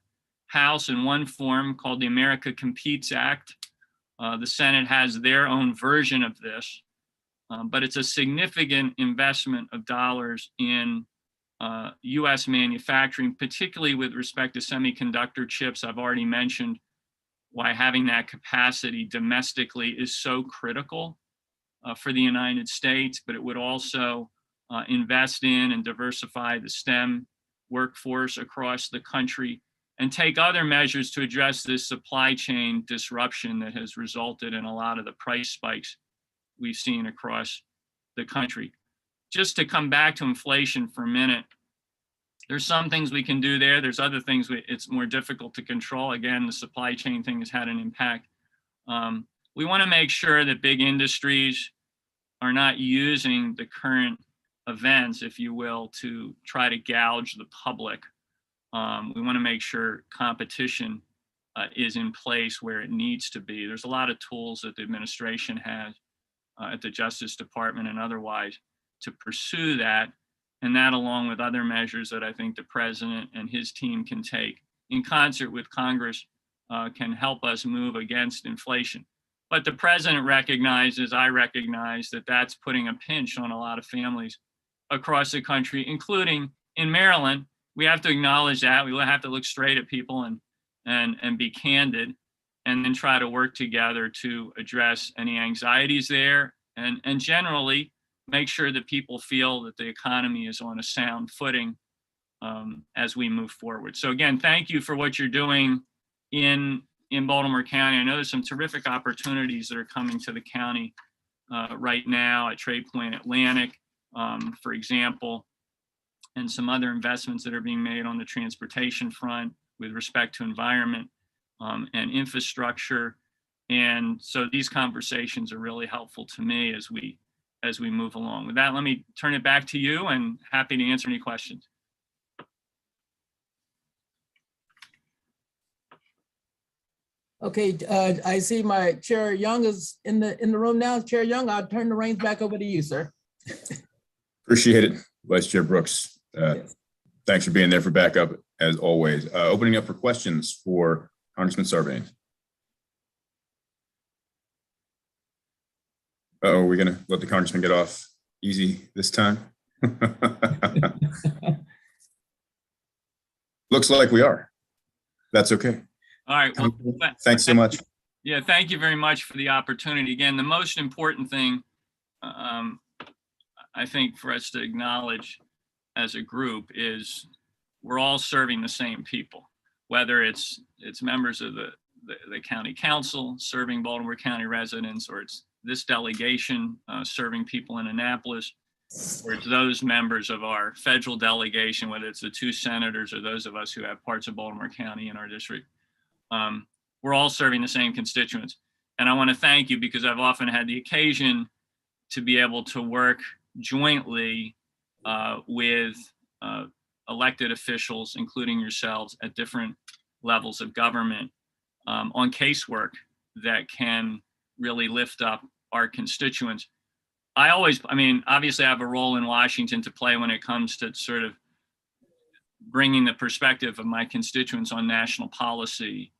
House in one form called the America Competes Act. The Senate has their own version of this, but it's a significant investment of dollars in U.S. manufacturing, particularly with respect to semiconductor chips. I've already mentioned why having that capacity domestically is so critical for the United States, but it would also invest in and diversify the STEM workforce across the country and take other measures to address this supply chain disruption that has resulted in a lot of the price spikes we've seen across the country. Just to come back to inflation for a minute, there's some things we can do there. There's other things it's more difficult to control. Again, the supply chain thing has had an impact. We want to make sure that big industries are not using the current events, if you will, to try to gouge the public. We want to make sure competition is in place where it needs to be. There's a lot of tools that the administration has at the Justice Department and otherwise to pursue that. And that, along with other measures that I think the president and his team can take in concert with Congress, can help us move against inflation. But the president recognizes, I recognize, that that's putting a pinch on a lot of families across the country, including in Maryland. We have to acknowledge that. We have to look straight at people and be candid, and then try to work together to address any anxieties there and generally make sure that people feel that the economy is on a sound footing as we move forward. So again, thank you for what you're doing in Baltimore County. I know there's some terrific opportunities that are coming to the county right now at Trade Point Atlantic, for example. and some other investments that are being made on the transportation front with respect to environment and infrastructure. And so these conversations are really helpful to me as we move along. With that, let me turn it back to you, and happy to answer any questions. Okay, I see my Chair Young is in the room now. Chair Young, I'll turn the reins back over to you, sir. Appreciate it, Vice Chair Brooks. Yes. Thanks for being there for backup as always. Opening up for questions for Congressman Sarbanes. Oh, we're gonna let the Congressman get off easy this time? Looks like we are. That's okay. All right. Well, thanks so much. Yeah, thank you very much for the opportunity. Again, the most important thing, I think, for us to acknowledge as a group is we're all serving the same people, whether it's members of the county council serving Baltimore County residents, or it's this delegation serving people in Annapolis, or it's those members of our federal delegation, whether it's the 2 senators or those of us who have parts of Baltimore County in our district. We're all serving the same constituents. And I want to thank you, because I've often had the occasion to be able to work jointly with elected officials, including yourselves, at different levels of government on casework that can really lift up our constituents. Obviously I have a role in Washington to play when it comes to sort of bringing the perspective of my constituents on national policy.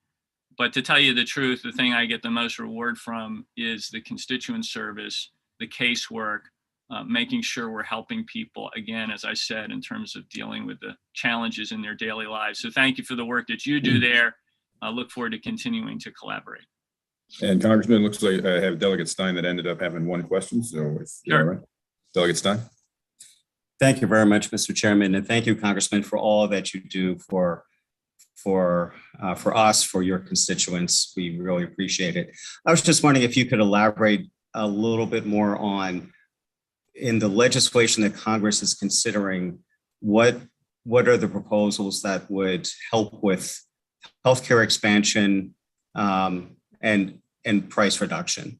But to tell you the truth, the thing I get the most reward from is the constituent service, the casework, making sure we're helping people, again, as I said, in terms of dealing with the challenges in their daily lives. So thank you for the work that you do there. I look forward to continuing to collaborate. And Congressman, looks like I have Delegate Stein that ended up having one question. So if you're all right. Delegate Stein. Thank you very much, Mr. Chairman, and thank you, Congressman, for all that you do for us, for your constituents. We really appreciate it. I was just wondering if you could elaborate a little bit more on, in the legislation that Congress is considering, what are the proposals that would help with healthcare expansion and price reduction?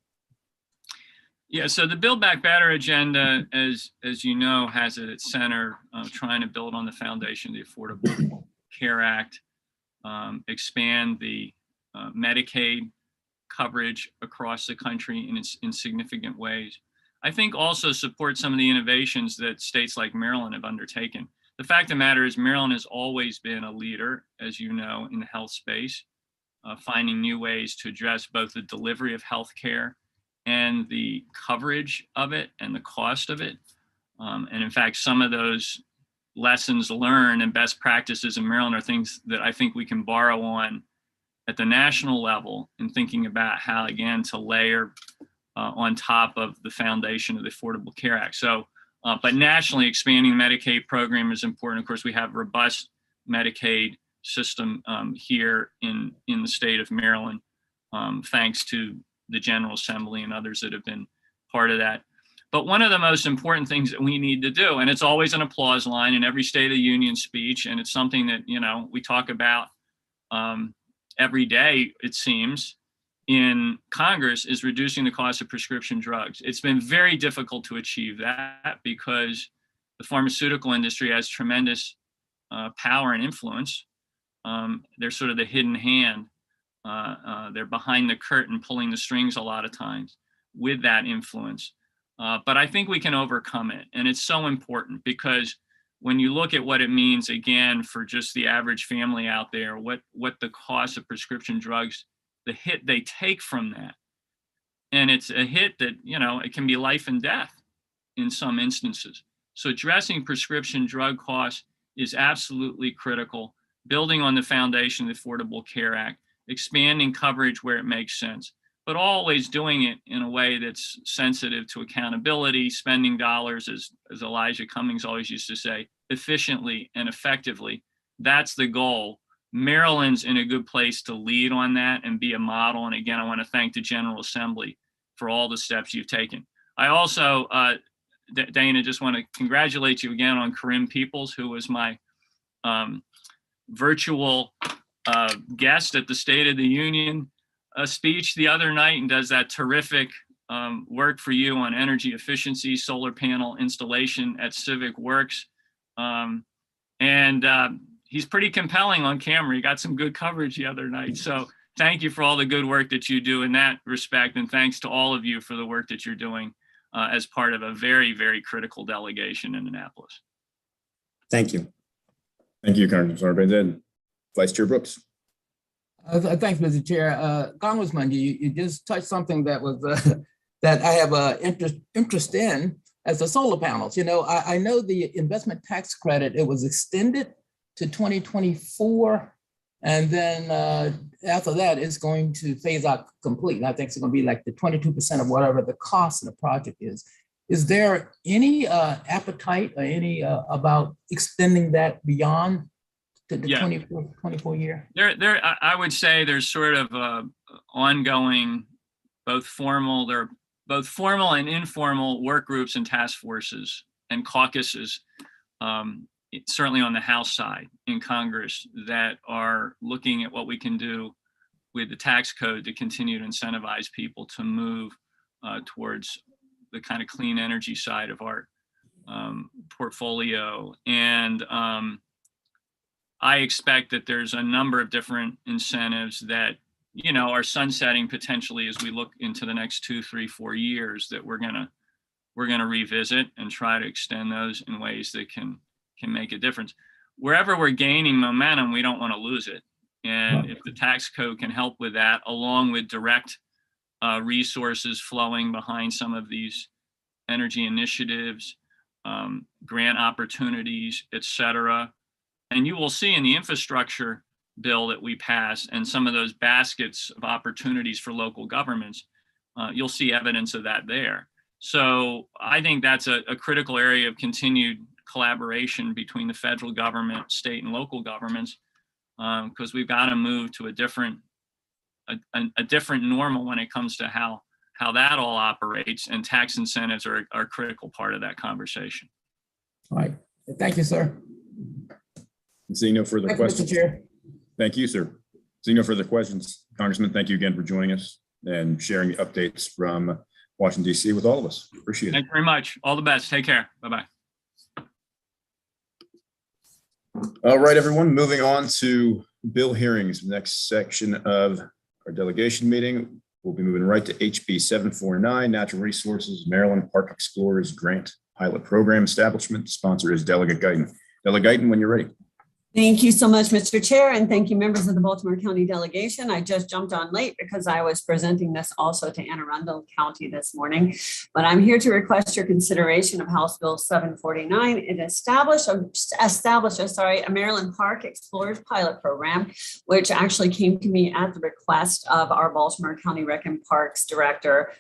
Yeah, so the Build Back Better agenda, as you know, has at its center trying to build on the foundation of the Affordable Care Act, expand the Medicaid coverage across the country in significant ways. I think also support some of the innovations that states like Maryland have undertaken. The fact of the matter is Maryland has always been a leader, as you know, in the health space, finding new ways to address both the delivery of healthcare and the coverage of it and the cost of it. And in fact, some of those lessons learned and best practices in Maryland are things that I think we can borrow on at the national level in thinking about how, again, to layer on top of the foundation of the Affordable Care Act. So, but nationally, expanding the Medicaid program is important. Of course, we have a robust Medicaid system here in the state of Maryland, thanks to the General Assembly and others that have been part of that. But one of the most important things that we need to do, and it's always an applause line in every State of the Union speech, and it's something that, you know, we talk about every day, it seems, in Congress, is reducing the cost of prescription drugs. It's been very difficult to achieve that because the pharmaceutical industry has tremendous power and influence. They're sort of the hidden hand. They're behind the curtain, pulling the strings a lot of times with that influence. But I think we can overcome it. And it's so important because when you look at what it means, again, for just the average family out there, what the cost of prescription drugs, the hit they take from that. And it's a hit that, you know, it can be life and death in some instances. So addressing prescription drug costs is absolutely critical, building on the foundation of the Affordable Care Act, expanding coverage where it makes sense, but always doing it in a way that's sensitive to accountability, spending dollars, as Elijah Cummings always used to say, efficiently and effectively. That's the goal. Maryland's in a good place to lead on that and be a model. And again, I want to thank the General Assembly for all the steps you've taken. I also Dana, just want to congratulate you again on Corinne Peoples, who was my virtual guest at the State of the Union speech the other night, and does that terrific work for you on energy efficiency, solar panel installation at Civic Works. He's pretty compelling on camera. He got some good coverage the other night. So thank you for all the good work that you do in that respect. And thanks to all of you for the work that you're doing as part of a very, very critical delegation in Annapolis. Thank you. Thank you, Congressman. Vice Chair Brooks. Thanks, Mr. Chair. Congressman, you just touched something that was that I have interest in as the solar panels. I know the investment tax credit, it was extended to 2024. And then after that, it's going to phase out completely. I think it's going to be like the 22% of whatever the cost of the project is. Is there any appetite or any about extending that beyond the 24 year? I would say there's sort of ongoing, both formal and informal work groups and task forces and caucuses, certainly on the House side in Congress, that are looking at what we can do with the tax code to continue to incentivize people to move towards the kind of clean energy side of our portfolio. And I expect that there's a number of different incentives that, are sunsetting potentially as we look into the next 2, 3, 4 years, that we're gonna revisit and try to extend those in ways that can make a difference. Wherever we're gaining momentum, we don't want to lose it. And if the tax code can help with that, along with direct resources flowing behind some of these energy initiatives, grant opportunities, et cetera. And you will see in the infrastructure bill that we passed and some of those baskets of opportunities for local governments, you'll see evidence of that there. So I think that's a critical area of continued collaboration between the federal government, state and local governments, because we've got to move to a different normal when it comes to how that all operates, and tax incentives are a critical part of that conversation. All right. Thank you, sir. Seeing no further questions. Mr. Chair. Thank you, sir. Seeing no further questions, Congressman, thank you again for joining us and sharing the updates from Washington, D.C. with all of us. Appreciate it. Thank you very much. All the best. Take care. Bye-bye. All right, everyone, moving on to bill hearings. Next section of our delegation meeting, we'll be moving right to HB 749, Natural Resources Maryland Park Explorers Grant Pilot Program Establishment. Sponsor is Delegate Garden. Delegate Garden, when you're ready. Thank you so much, Mr. Chair, and thank you, members of the Baltimore County delegation. I just jumped on late because I was presenting this also to Anne Arundel County this morning, but I'm here to request your consideration of House Bill 749. It established a Maryland Park Explorers Pilot Program, which actually came to me at the request of our Baltimore County Rec and Parks Director.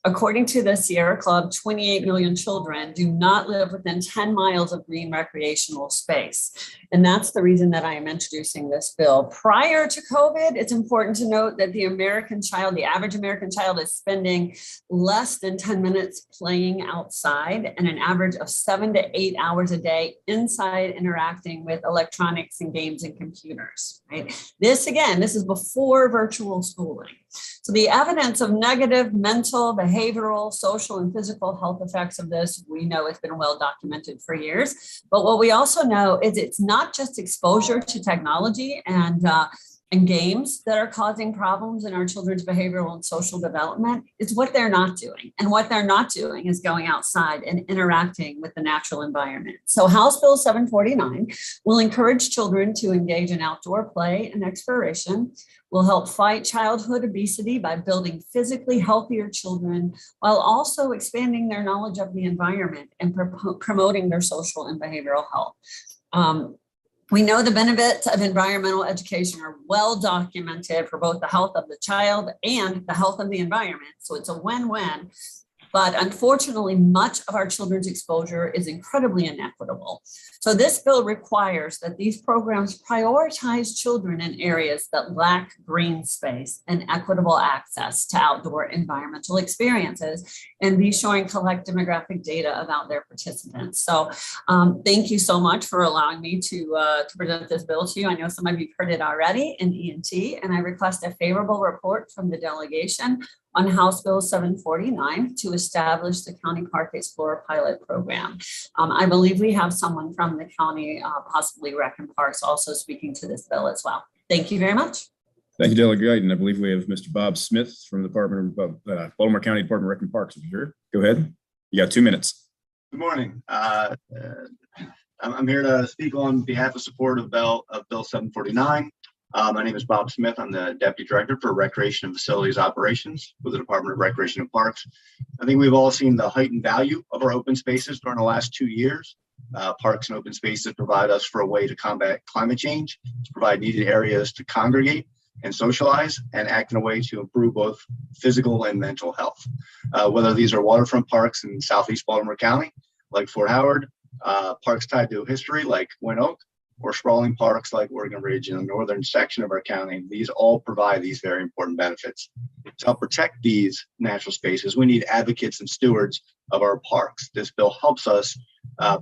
According to the Sierra Club, 28 million children do not live within 10 miles of green recreational space. And that's the reason that I am introducing this bill. Prior to COVID, it's important to note that the average American child is spending less than 10 minutes playing outside and an average of 7 to 8 hours a day inside interacting with electronics and games and computers, right? This is before virtual schooling. So the evidence of negative mental, behavioral, social, and physical health effects of this, we know it's been well documented for years. But what we also know is it's not just exposure to technology and games that are causing problems in our children's behavioral and social development. It's what they're not doing. And what they're not doing is going outside and interacting with the natural environment. So House Bill 749 will encourage children to engage in outdoor play and exploration, will help fight childhood obesity by building physically healthier children, while also expanding their knowledge of the environment and promoting their social and behavioral health. We know the benefits of environmental education are well documented for both the health of the child and the health of the environment. So it's a win-win. But unfortunately, much of our children's exposure is incredibly inequitable. So this bill requires that these programs prioritize children in areas that lack green space and equitable access to outdoor environmental experiences, and be showing collect demographic data about their participants. So thank you so much for allowing me to present this bill to you. I know some of you've heard it already in ENT, and I request a favorable report from the delegation on House Bill 749 to establish the County Park Explorer pilot program. I believe we have someone from the county, possibly Rec and Parks, also speaking to this bill as well. Thank you very much. Thank you, Delegate Garden. I believe we have Mr. Bob Smith from the Baltimore County Department of Rec and Parks over here. Go ahead. You got 2 minutes. Good morning. I'm here to speak on behalf of support of Bill 749. My name is Bob Smith. I'm the Deputy Director for Recreation and Facilities Operations with the Department of Recreation and Parks. I think we've all seen the heightened value of our open spaces during the last 2 years. Parks and open spaces provide us for a way to combat climate change, to provide needed areas to congregate and socialize, and act in a way to improve both physical and mental health. Whether these are waterfront parks in Southeast Baltimore County, like Fort Howard, parks tied to history like Win Oak, or sprawling parks like Oregon Ridge in the northern section of our county, these all provide these very important benefits. To help protect these natural spaces, we need advocates and stewards of our parks. This bill helps us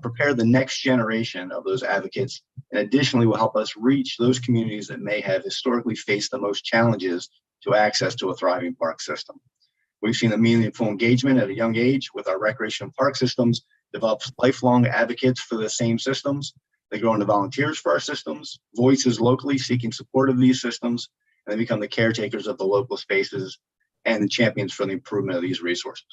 prepare the next generation of those advocates, and additionally will help us reach those communities that may have historically faced the most challenges to access to a thriving park system. We've seen a meaningful engagement at a young age with our recreation park systems, develops lifelong advocates for the same systems. They grow into volunteers for our systems, voices locally seeking support of these systems, and they become the caretakers of the local spaces and the champions for the improvement of these resources.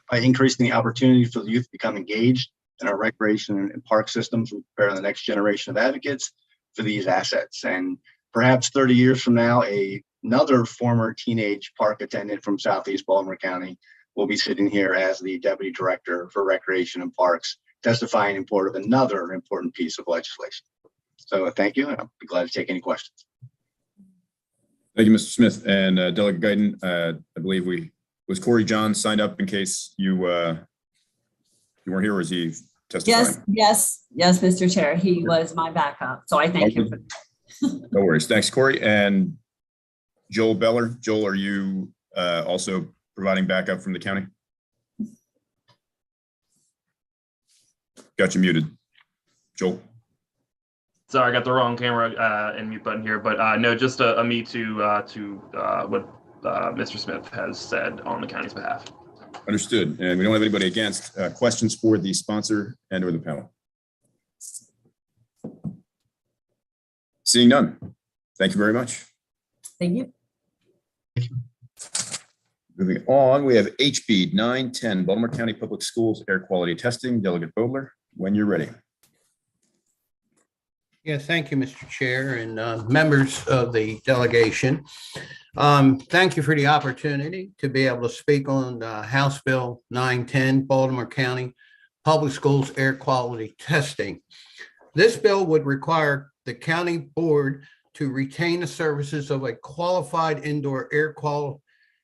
By increasing the opportunity for the youth to become engaged in our recreation and park systems, we prepare the next generation of advocates for these assets. And perhaps 30 years from now, another former teenage park attendant from Southeast Baltimore County will be sitting here as the Deputy Director for Recreation and Parks, testifying in support of another important piece of legislation. So thank you, and I'll be glad to take any questions. Thank you, Mr. Smith. And Delegate Garden, I believe was Corey John signed up in case you weren't here, or is he testifying? Yes, Mr. Chair. He was my backup, so I thank him. No worries. Thanks, Corey. And Joel Beller. Joel, are you also providing backup from the county? Got you muted. Joel. Sorry, I got the wrong camera and mute button here, but no, just a me to what Mr. Smith has said on the county's behalf. Understood. And we don't have anybody against. Questions for the sponsor and or the panel? Seeing none. Thank you very much. Thank you. Moving on, we have HB 910, Baltimore County Public Schools Air Quality Testing. Delegate Bodler, when you're ready. Yeah, thank you, Mr. Chair, and members of the delegation. Thank you for the opportunity to be able to speak on House Bill 910, Baltimore County Public Schools Air Quality Testing. This bill would require the county board to retain the services of a qualified indoor air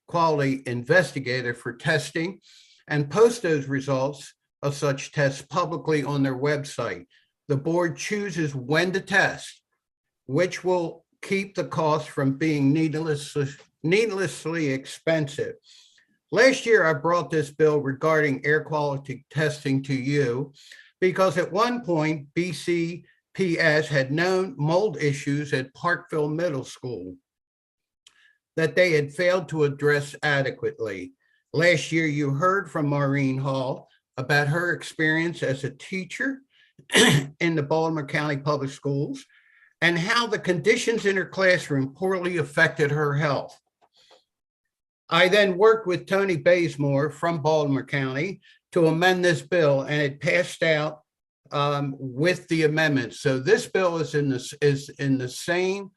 quality investigator for testing and post those results of such tests publicly on their website. The board chooses when to test, which will keep the cost from being needlessly expensive. Last year, I brought this bill regarding air quality testing to you because at one point, BCPS had known mold issues at Parkville Middle School that they had failed to address adequately. Last year, you heard from Maureen Hall about her experience as a teacher in the Baltimore County Public Schools and how the conditions in her classroom poorly affected her health. I then worked with Tony Bazemore from Baltimore County to amend this bill, and it passed out with the amendment. So this bill is in the same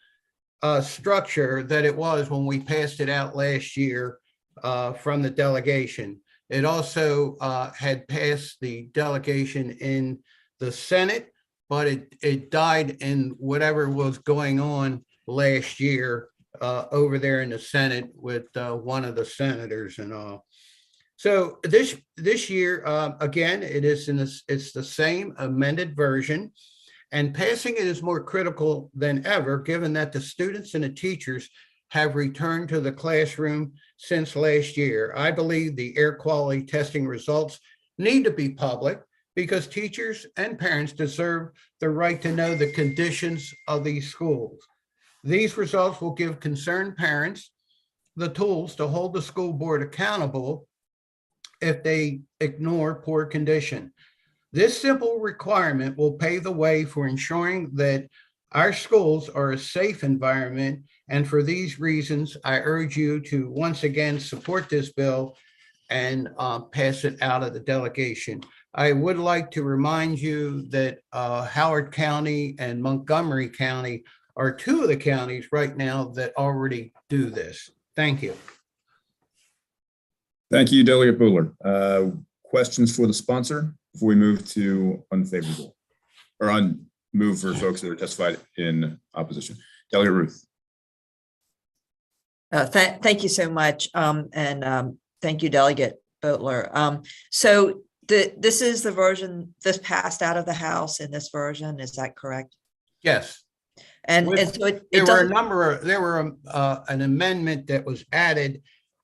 structure that it was when we passed it out last year from the delegation. It also had passed the delegation in the Senate, but it died in whatever was going on last year over there in the Senate with one of the senators and all. So this year, again, it's the same amended version, and passing it is more critical than ever, given that the students and the teachers have returned to the classroom since last year. I believe the air quality testing results need to be public because teachers and parents deserve the right to know the conditions of these schools. These results will give concerned parents the tools to hold the school board accountable if they ignore poor condition. This simple requirement will pave the way for ensuring that our schools are a safe environment. And for these reasons, I urge you to once again support this bill and pass it out of the delegation. I would like to remind you that Howard County and Montgomery County are two of the counties right now that already do this. Thank you. Thank you, Delegate Butler. Questions for the sponsor before we move to unfavorable or move for folks that are testified in opposition? Delegate Ruth. Thank you so much. And thank you, Delegate Butler. So this is the version this passed out of the House in this version. Is that correct? Yes. And so there were an amendment that was added,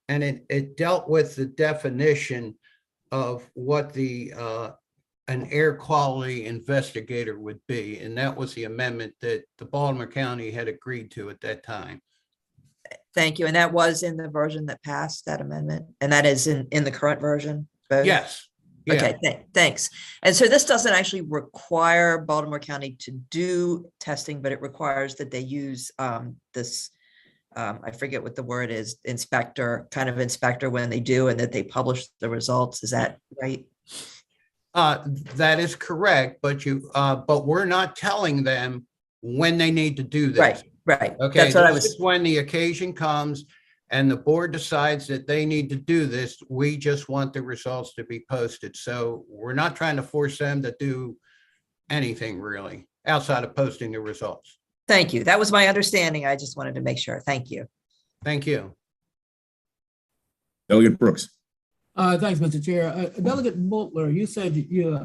and it dealt with the definition of what an air quality investigator would be. And that was the amendment that the Baltimore County had agreed to at that time. Thank you. And that was in the version that passed that amendment. And that is in the current version? Both? Yes. Yeah. Okay, thanks. And so this doesn't actually require Baltimore County to do testing, but it requires that they use this, I forget what the word is, inspector when they do, and that they publish the results. Is that right? That is correct, but we're not telling them when they need to do this. Right. Okay, that's what I was. This is when the occasion comes and the board decides that they need to do this. We just want the results to be posted. So we're not trying to force them to do anything really outside of posting the results. Thank you. That was my understanding. I just wanted to make sure. Thank you. Thank you. Delegate Brooks. Thanks, Mr. Chair. Delegate Butler, you said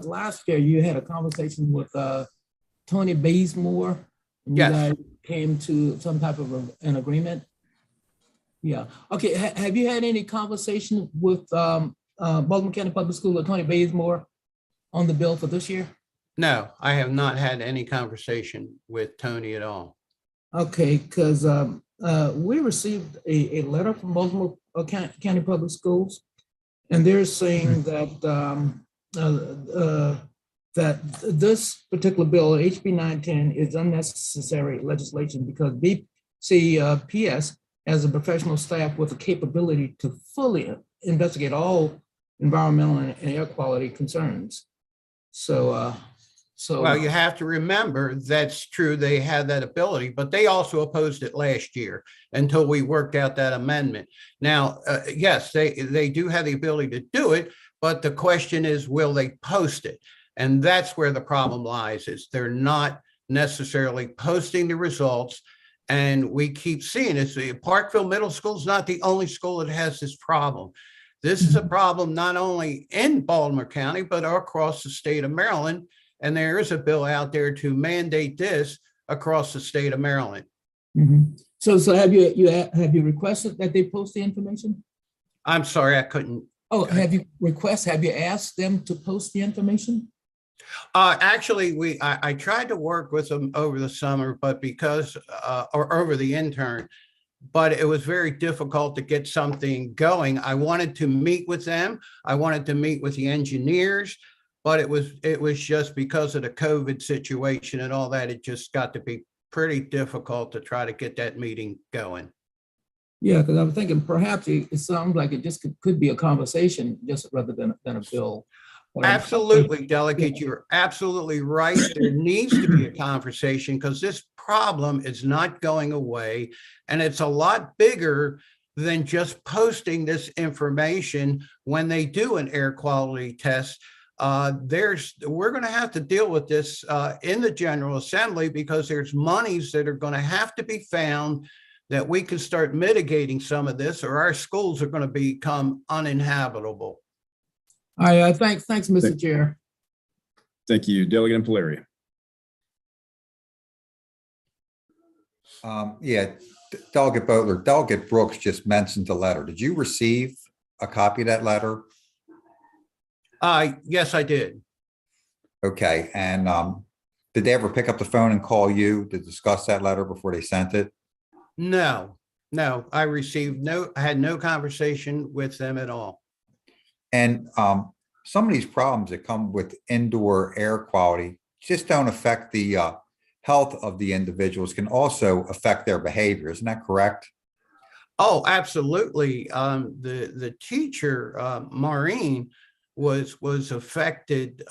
last year you had a conversation with Tony Bazemore. And yes. You guys came to some type of an agreement. Yeah. Okay. Have you had any conversation with Baltimore County Public School or Tony Bazemore on the bill for this year? No, I have not had any conversation with Tony at all. Okay, because we received a letter from Baltimore County Public Schools, and they're saying that that this particular bill, HB 910, is unnecessary legislation because BCPS has a professional staff with the capability to fully investigate all environmental and air quality concerns. So well, you have to remember that's true. They had that ability, but they also opposed it last year until we worked out that amendment. Now, yes, they do have the ability to do it, but the question is, will they post it? And that's where the problem lies, is they're not necessarily posting the results. And we keep seeing it. Parkville Middle School is not the only school that has this problem. This is a problem not only in Baltimore County, but across the state of Maryland. And there is a bill out there to mandate this across the state of Maryland. Mm-hmm. So have you requested that they post the information? I'm sorry, I couldn't. Oh, have you asked them to post the information? Actually, I tried to work with them over the summer, but or over the intern, but it was very difficult to get something going. I wanted to meet with them. I wanted to meet with the engineers, but it was just because of the COVID situation and all that, it just got to be pretty difficult to try to get that meeting going. Yeah, because I'm thinking perhaps it sounds like it just could be a conversation just rather than a bill. Absolutely, Delegate, you're absolutely right. There needs to be a conversation because this problem is not going away, and it's a lot bigger than just posting this information when they do an air quality test. We're going to have to deal with this in the General Assembly because there's monies that are going to have to be found that we can start mitigating some of this, or our schools are going to become uninhabitable. All right, thanks, Mr. Chair. Thank you. Delegate Impalaria. Yeah, Delegate Butler, Delegate Brooks just mentioned the letter. Did you receive a copy of that letter? Yes, I did. Okay, and did they ever pick up the phone and call you to discuss that letter before they sent it? No, I had no conversation with them at all. And some of these problems that come with indoor air quality just don't affect the health of the individuals, can also affect their behavior. Isn't that correct? Oh, absolutely. The teacher, Maureen, was affected,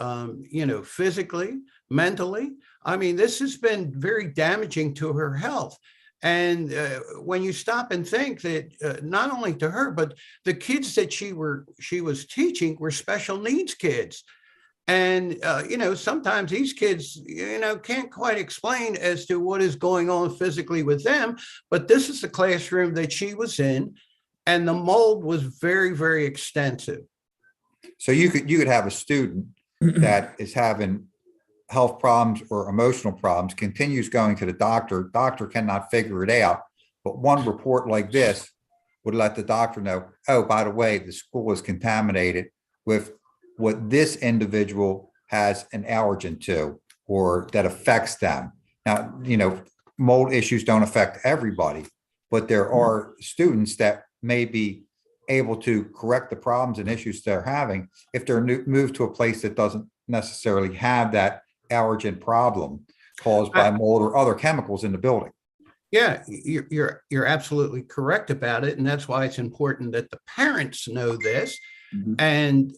physically, mentally. I mean, this has been very damaging to her health. And when you stop and think that not only to her, but the kids that she was teaching were special needs kids. And, sometimes these kids, can't quite explain as to what is going on physically with them. But this is the classroom that she was in, and the mold was very, very extensive. So you could have a student that is having health problems or emotional problems, continues going to the doctor cannot figure it out. But one report like this would let the doctor know, oh, by the way, the school is contaminated with what this individual has an allergen to, or that affects them. Now, mold issues don't affect everybody, but there are students that may be able to correct the problems and issues they're having if they're moved to a place that doesn't necessarily have that allergen problem caused by mold or other chemicals in the building. Yeah, you're absolutely correct about it. And that's why it's important that the parents know this, and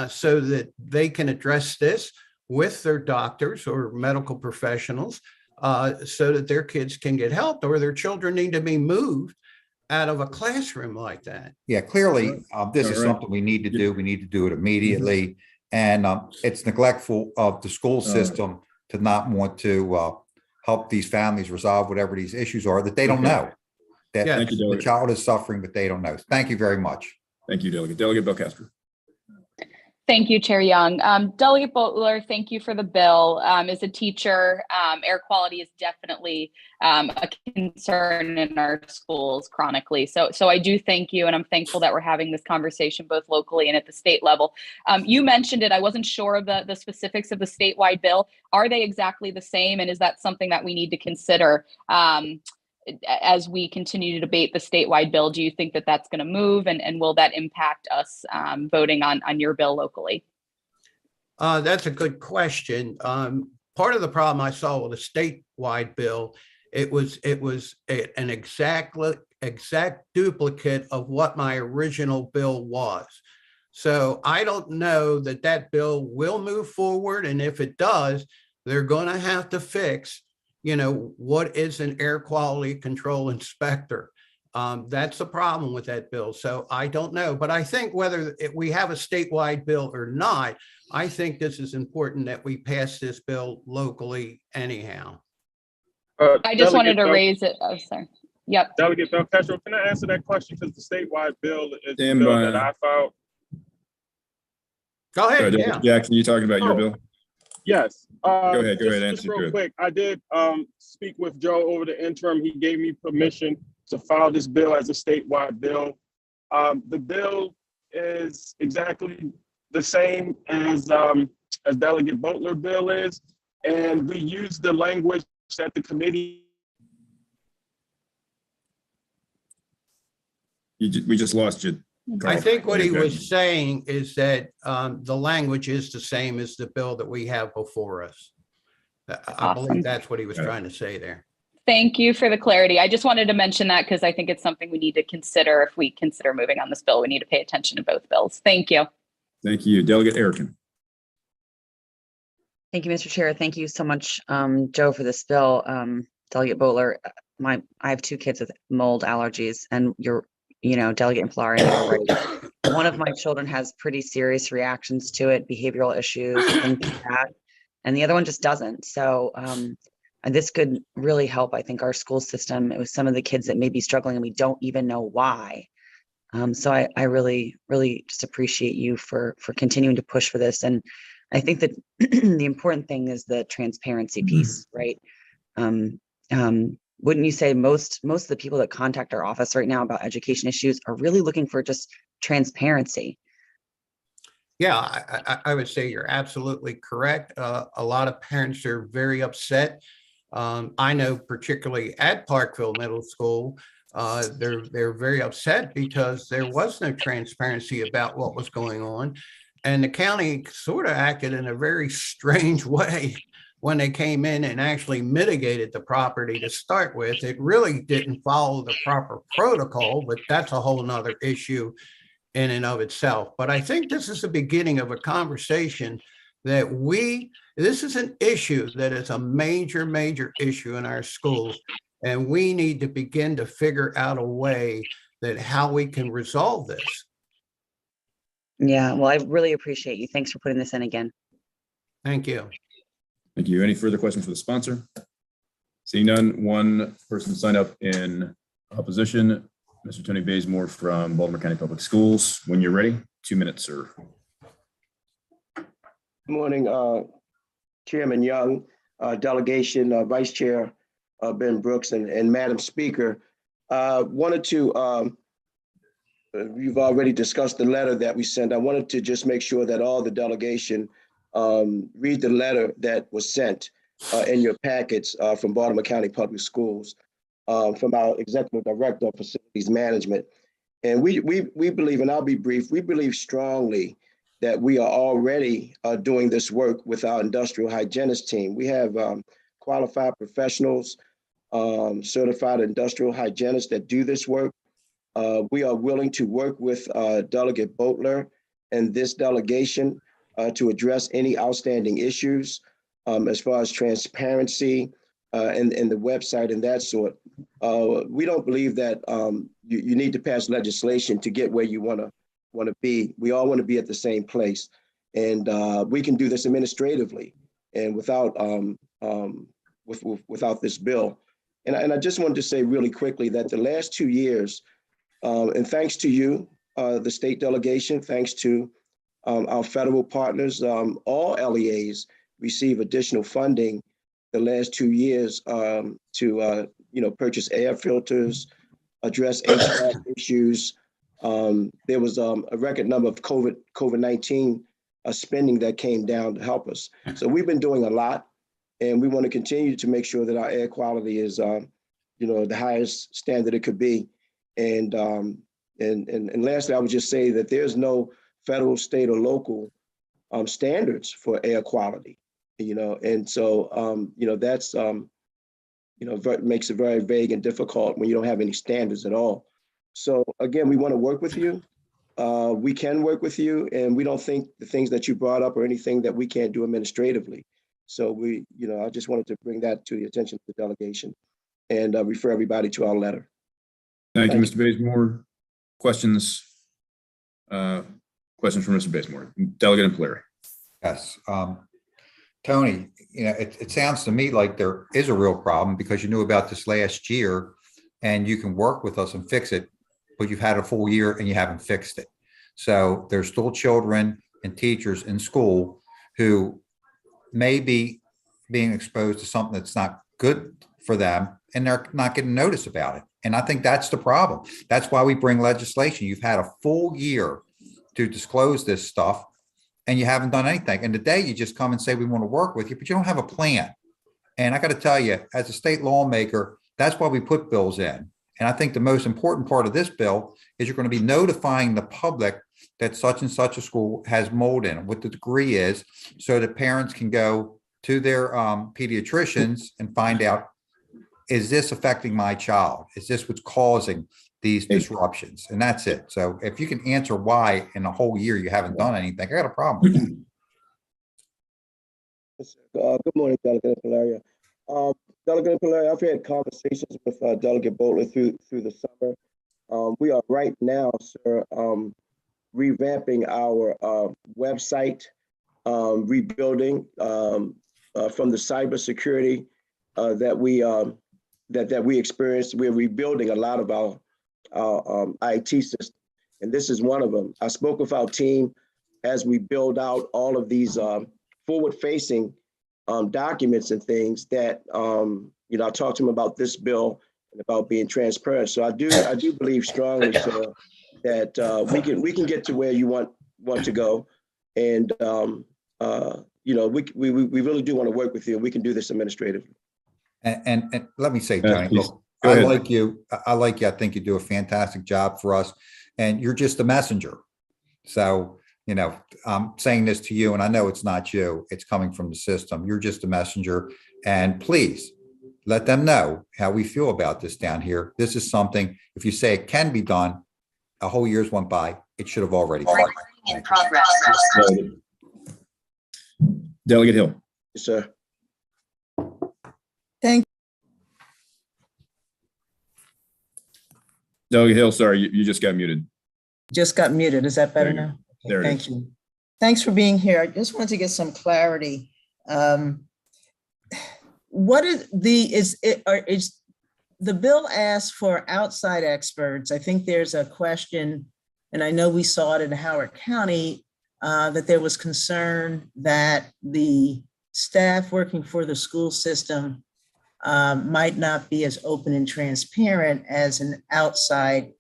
so that they can address this with their doctors or medical professionals, so that their kids can get help, or their children need to be moved out of a classroom like that. Yeah, clearly, this is something we need to do. We need to do it immediately. And it's neglectful of the school system to not want to help these families resolve whatever these issues are that they don't know. That the child is suffering, but they don't know. Thank you very much. Thank you, Delegate. Delegate Belcastro. Thank you, Chair Young. Delegate Butler, thank you for the bill. As a teacher, air quality is definitely a concern in our schools chronically. So I do thank you, and I'm thankful that we're having this conversation both locally and at the state level. You mentioned it. I wasn't sure of the specifics of the statewide bill. Are they exactly the same? And is that something that we need to consider as we continue to debate the statewide bill? Do you think that that's going to move, and will that impact us voting on your bill locally? That's a good question. Part of the problem I saw with the statewide bill, it was an exact duplicate of what my original bill was. So I don't know that bill will move forward. And if it does, they're going to have to fix what is an air quality control inspector? That's the problem with that bill. So I don't know, but I think whether we have a statewide bill or not, I think this is important that we pass this bill locally anyhow. I just wanted to raise it. Oh, sorry. Yep. Delegate Belcastro, can I answer that question? Because the statewide bill is the bill that I filed. Go ahead. Yeah. Jackson, you talking about your bill? Yes. Go ahead. Just real quick, I did speak with Joe over the interim. He gave me permission to file this bill as a statewide bill. The bill is exactly the same as Delegate Butler bill is, and we use the language that the committee. We just lost you. I think what he was saying is that the language is the same as the bill that we have before us. I believe that's what he was trying to say there. Thank you for the clarity. I just wanted to mention that because I think it's something we need to consider. If we consider moving on this bill, we need to pay attention to both bills. Thank you. Thank you. Delegate Erickson. Thank you, Mr. Chair. Thank you so much, Joe, for this bill. Delegate Butler, I have 2 kids with mold allergies, and Delegate Impalaria, right. One of my children has pretty serious reactions to it, behavioral issues, things like that, and the other one just doesn't. So and this could really help, I think, our school system with some of the kids that may be struggling and we don't even know why. So I really, really just appreciate you for continuing to push for this. And I think that the important thing is the transparency piece, right? Wouldn't you say most of the people that contact our office right now about education issues are really looking for just transparency? Yeah, I would say you're absolutely correct. A lot of parents are very upset. I know particularly at Parkville Middle School, they're very upset because there was no transparency about what was going on. And the county sort of acted in a very strange way when they came in and actually mitigated the property to start with. It really didn't follow the proper protocol, but that's a whole nother issue in and of itself. But I think this is the beginning of a conversation that this is an issue that is a major, major issue in our schools. And we need to begin to figure out a way that how we can resolve this. Yeah, well, I really appreciate you. Thanks for putting this in again. Thank you. Thank you. Any further questions for the sponsor? Seeing none, one person signed up in opposition. Mr. Tony Bazemore from Baltimore County Public Schools. When you're ready, 2 minutes, sir. Good morning, Chairman Young, delegation, Vice Chair Ben Brooks, and Madam Speaker. Wanted to, you've already discussed the letter that we sent. I wanted to just make sure that all the delegation read the letter that was sent in your packets from Baltimore County Public Schools. From our Executive Director of Facilities Management. And we believe, and I'll be brief, we believe strongly that we are already doing this work with our industrial hygienist team. We have qualified professionals, certified industrial hygienists that do this work. We are willing to work with Delegate Boatler and this delegation to address any outstanding issues as far as transparency and the website and that sort. We don't believe that you need to pass legislation to get where you want to be. We all want to be at the same place, and we can do this administratively and without without this bill. And I just wanted to say really quickly that the last 2 years, and thanks to you, the state delegation, thanks to our federal partners, all LEAs receive additional funding the last 2 years to purchase air filters, address HVAC issues. There was a record number of COVID-19 spending that came down to help us. So we've been doing a lot, and we want to continue to make sure that our air quality is the highest standard it could be. And lastly, I would just say that there's no federal, state, or local standards for air quality. And so, that's, makes it very vague and difficult when you don't have any standards at all. So again, we want to work with you. We can work with you, and we don't think the things that you brought up are anything that we can't do administratively. So I just wanted to bring that to the attention of the delegation and refer everybody to our letter. Thank you, Mr. Bazemore. Questions? Questions for Mr. Bazemore? Delegate Empleri. Yes. Tony, it sounds to me like there is a real problem because you knew about this last year and you can work with us and fix it, but you've had a full year and you haven't fixed it. So there's still children and teachers in school who may be being exposed to something that's not good for them and they're not getting notice about it. And I think that's the problem. That's why we bring legislation. You've had a full year to disclose this stuff and you haven't done anything. And today you just come and say, we want to work with you, but you don't have a plan. And I got to tell you, as a state lawmaker, that's why we put bills in. And I think the most important part of this bill is you're going to be notifying the public that such and such a school has mold in it, what the degree is, so that parents can go to their pediatricians and find out, is this affecting my child? Is this what's causing these disruptions? And that's it. So if you can answer why in a whole year you haven't done anything, I got a problem with that. Good morning, Delegate Empleri. Delegate Empleri, I've had conversations with Delegate Boatler through the summer. We are right now, sir, revamping our website, rebuilding from the cybersecurity that we experienced. We're rebuilding a lot of our IT systems. and this is one of them. I spoke with our team as we build out all of these forward-facing documents and things that, I talked to them about this bill and about being transparent. So I do believe strongly, sir, that we can get to where you want to go. And, we really do want to work with you. We can do this administratively. And let me say, Tony, please. look, Go I ahead. like you. I think you do a fantastic job for us, and you're just a messenger. So, I'm saying this to you, and I know it's not you, it's coming from the system. You're just a messenger. And please let them know how we feel about this down here. This is something, if you say it can be done, a whole year's went by, it should have already been. In progress. Delegate Hill. Yes, sir. Delegate Hill, sorry, you just got muted. Just got muted. Is that better There you now? There it Thank is. you. Thanks for being here. I just wanted to get some clarity. What is the bill asks for outside experts? I think there's a question, and I know we saw it in Howard County, that there was concern that the staff working for the school system might not be as open and transparent as an outside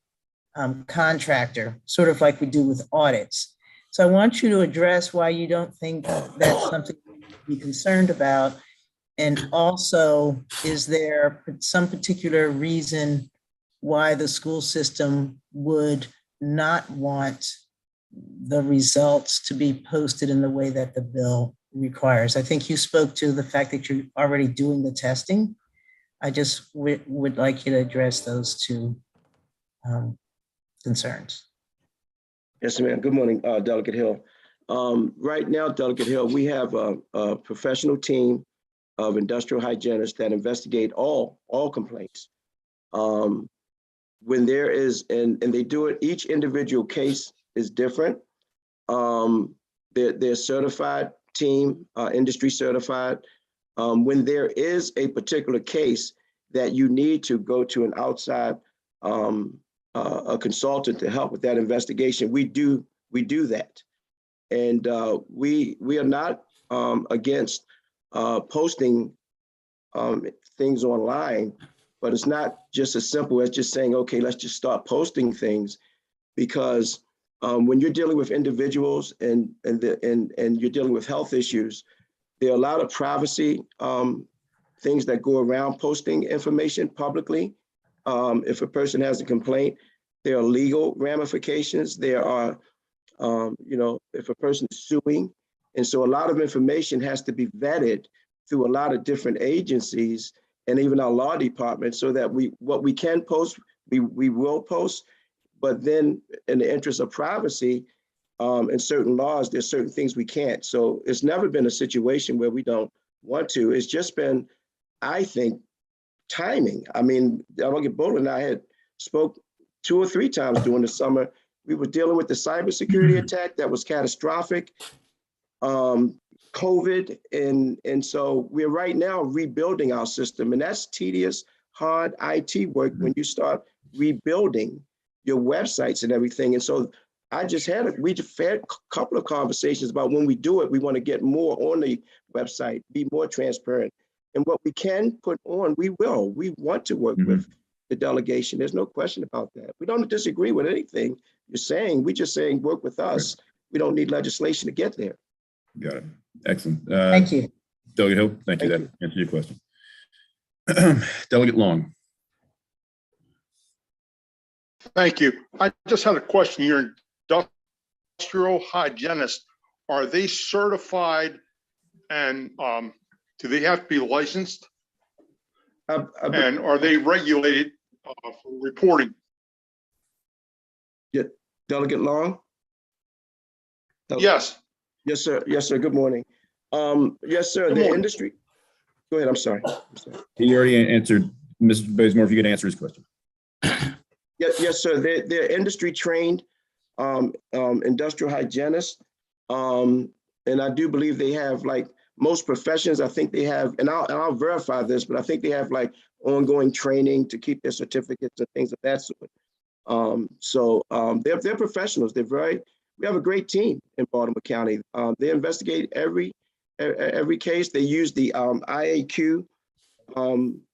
contractor, sort of like we do with audits. So I want you to address why you don't think that's something to be concerned about. And also, is there some particular reason why the school system would not want the results to be posted in the way that the bill requires? I think you spoke to the fact that you're already doing the testing. I just would like you to address those two concerns. Yes, ma'am. Good morning, Delegate Hill. Right now, Delegate Hill, we have a professional team of industrial hygienists that investigate all complaints. When there is, and they do it, each individual case is different. They're certified team, industry certified. When there is a particular case that you need to go to an outside a consultant to help with that investigation, we do that. And we are not against posting things online, but it's not just as simple as just saying, okay, let's just start posting things, because when you're dealing with individuals and you're dealing with health issues, there are a lot of privacy things that go around posting information publicly. If a person has a complaint, there are legal ramifications. There are, if a person is suing. And so a lot of information has to be vetted through a lot of different agencies and even our law department, so that what we can post, we will post. But then in the interest of privacy and certain laws, there's certain things we can't. So it's never been a situation where we don't want to. It's just been, I think, timing. I mean, Delegate Bowler and I had spoke 2 or 3 times during the summer. We were dealing with the cybersecurity attack that was catastrophic, COVID, and so we're right now rebuilding our system, and that's tedious, hard IT work when you start rebuilding your websites and everything. And so we just had a couple of conversations about when we do it, we want to get more on the website, be more transparent. And what we can put on, we will. We want to work with the delegation. There's no question about that. We don't disagree with anything you're saying. We're just saying work with us. We don't need legislation to get there. Got it. Excellent. Thank you. Delegate Hill, thank you. That answered your question. Delegate Long. Thank you. I just had a question. Your industrial hygienists, are they certified, and do they have to be licensed? And are they regulated for reporting? Yeah, Delegate Long? Yes. Yes, sir. Yes, sir. Good morning. Yes, sir. Good The morning. industry. Go ahead. I'm sorry. He already answered. Mr. Bazemore, if you could answer his question. Yes, sir. They're industry trained industrial hygienists. And I do believe they have, like most professions, I think they have, and I'll verify this, but I think they have like ongoing training to keep their certificates and things of that sort. They're professionals. We have a great team in Baltimore County. They investigate every case. They use the IAQ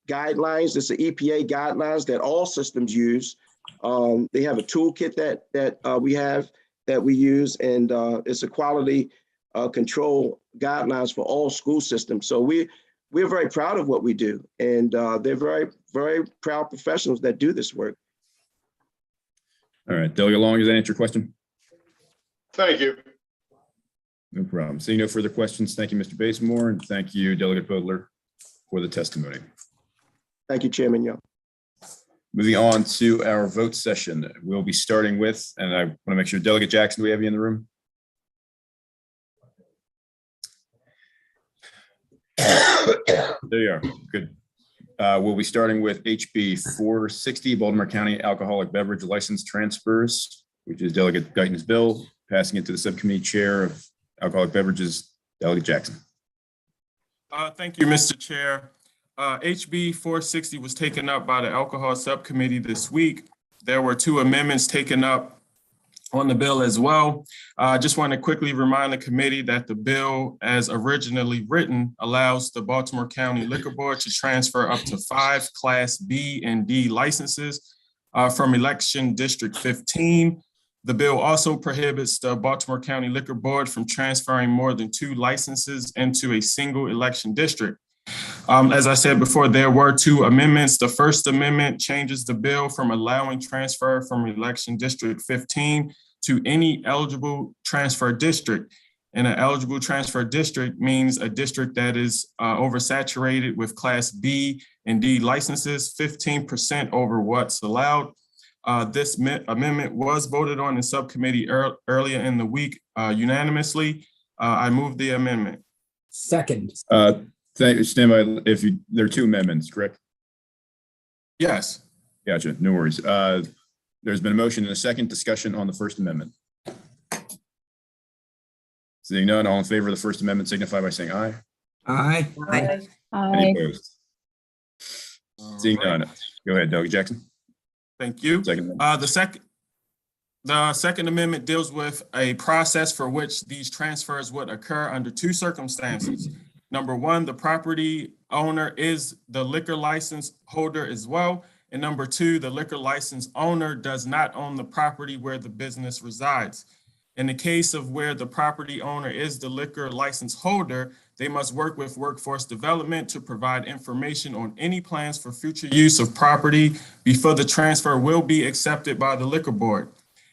guidelines. It's the EPA guidelines that all systems use. They have a toolkit that we use, and it's a quality control guidelines for all school systems. So we're very proud of what we do, and they're very, very proud professionals that do this work. All right, Delegate Long, does that answer your question? Thank you. No problem. Seeing no further questions, thank you, Mr. Basemore, and thank you, Delegate Butler, for the testimony. Thank you, Chairman Young. Moving on to our vote session, we'll be starting with, and I want to make sure, Delegate Jackson, do we have you in the room? There you are. Good. We'll be starting with HB 460, Baltimore County Alcoholic Beverage License Transfers, which is Delegate Guyton's bill, passing it to the Subcommittee Chair of Alcoholic Beverages, Delegate Jackson. Thank you, Mr. Chair. HB 460 was taken up by the Alcohol Subcommittee this week. There were 2 amendments taken up on the bill as well. I just want to quickly remind the committee that the bill, as originally written, allows the Baltimore County Liquor Board to transfer up to 5 Class B and D licenses from Election District 15. The bill also prohibits the Baltimore County Liquor Board from transferring more than 2 licenses into a single election district. As I said before, there were 2 amendments. The first amendment changes the bill from allowing transfer from Election District 15 to any eligible transfer district. And an eligible transfer district means a district that is oversaturated with Class B and D licenses, 15% over what's allowed. This amendment was voted on in subcommittee earlier in the week unanimously. I move the amendment. Second. Thank you. Stand by. There are 2 amendments, correct? Yes. Gotcha. No worries. There's been a motion and a second. Discussion on the First Amendment. Seeing none, all in favor of the First Amendment signify by saying aye. Aye. Aye. Any opposed? Seeing none, go ahead, Delegate Jackson. Thank you. Second. The Second Amendment deals with a process for which these transfers would occur under 2 circumstances. Number 1, the property owner is the liquor license holder as well. And number 2, the liquor license owner does not own the property where the business resides. In the case of where the property owner is the liquor license holder, they must work with workforce development to provide information on any plans for future use of property before the transfer will be accepted by the liquor board.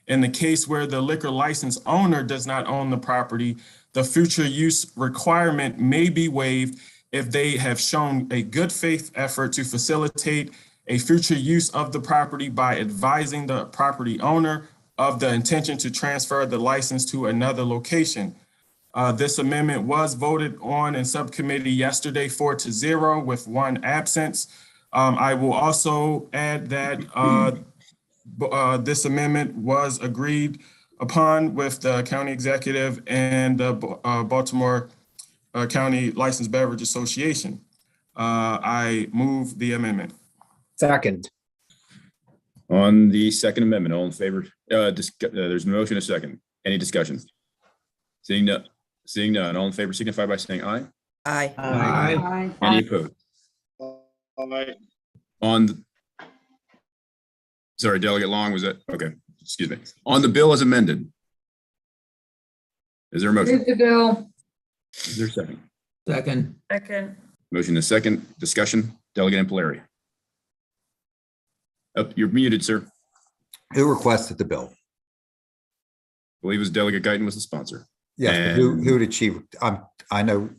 In the case where the liquor license owner does not own the property, the future use requirement may be waived if they have shown a good faith effort to facilitate a future use of the property by advising the property owner of the intention to transfer the license to another location. This amendment was voted on in subcommittee yesterday 4-0 with 1 absence. I will also add that this amendment was agreed upon with the county executive and the Baltimore County Licensed Beverage Association. I move the amendment. Second. On the Second Amendment, all in favor? There's a motion, a second. Any discussion? Seeing none, all in favor signify by saying aye. Aye. Aye. Any opposed? Sorry, Delegate Long, was that? Okay, excuse me. On the bill as amended. Is there a motion? Move the bill. Is there a second? Second. Second. Motion is second. Discussion. Delegate Impelleri. Oh, you're muted, sir. Who requested the bill? I believe it was Delegate Guyton was the sponsor. Yes, but who did she, I know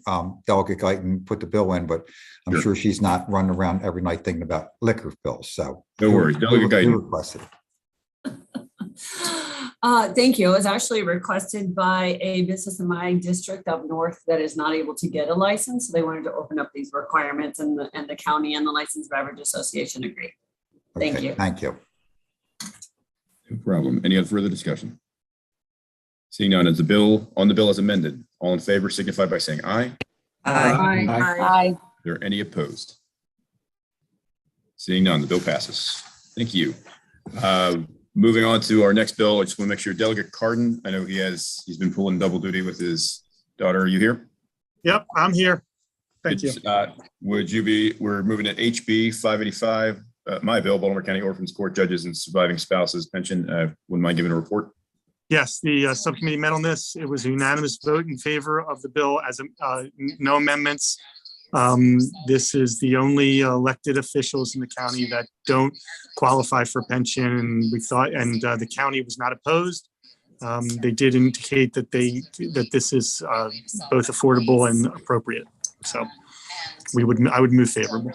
Delegate Guyton put the bill in, but I'm sure she's not running around every night thinking about liquor bills, so. No worries, Delegate Guyton. Who requested it? Thank you. It was actually requested by a business in my district up north that is not able to get a license. So they wanted to open up these requirements, and the county and the Licensed Beverage Association agreed. Thank you. Thank you. No problem. Any other further discussion? Seeing none, as the bill as amended, all in favor signify by saying aye. Aye. Aye. Are there any opposed? Seeing none, the bill passes. Thank you. Moving on to our next bill, I just want to make sure Delegate Garden, I know he's been pulling double duty with his daughter. Are you here? Yep, I'm here. Thank you. We're moving to HB 585, my bill, Baltimore County Orphans Court Judges and Surviving Spouses Pension. Wouldn't mind giving a report. Yes, the subcommittee met on this. It was a unanimous vote in favor of the bill as no amendments. This is the only elected officials in the county that don't qualify for pension. And we thought, and the county was not opposed. They did indicate that this is both affordable and appropriate. So I would move favorable.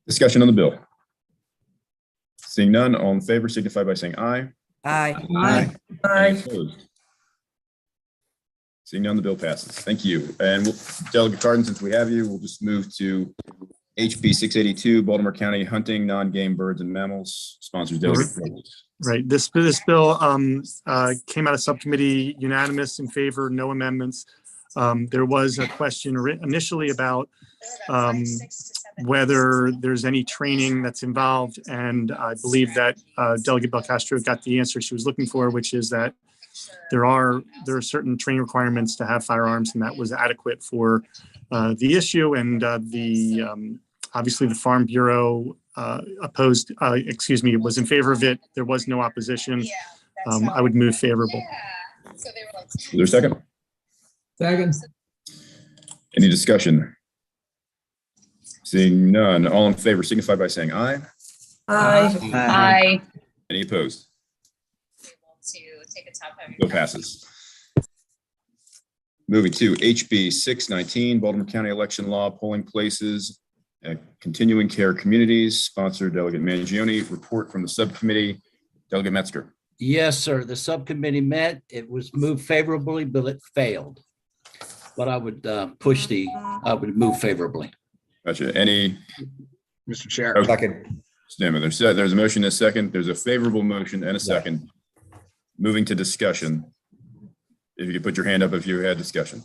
Discussion on the bill. Seeing none, all in favor signify by saying aye. Aye. Aye. Any opposed? Seeing none, the bill passes. Thank you. And Delegate Garden, since we have you, we'll just move to HB 682, Baltimore County Hunting Non-Game Birds and Mammals, sponsors Delegate Ruth. Right. This bill came out of subcommittee unanimous in favor, no amendments. There was a question initially about whether there's any training that's involved. And I believe that Delegate Belcastro got the answer she was looking for, which is that there are certain training requirements to have firearms, and that was adequate for the issue. And obviously the Farm Bureau was in favor of it. There was no opposition. I would move favorable. Is there a second? Second. Any discussion? Seeing none, all in favor signify by saying aye. Aye. Aye. Any opposed? Bill passes. Moving to HB 619, Baltimore County Election Law, Polling Places, Continuing Care Communities, sponsor Delegate Mangione. Report from the subcommittee, Delegate Metzger. Yes, sir. The subcommittee met. It was moved favorably, but it failed. But I would move favorably. Gotcha. Any? Mr. Chair. Okay. Second. Stand by. There's a motion and a second. There's a favorable motion and a second. Moving to discussion. If you could put your hand up if you had discussion.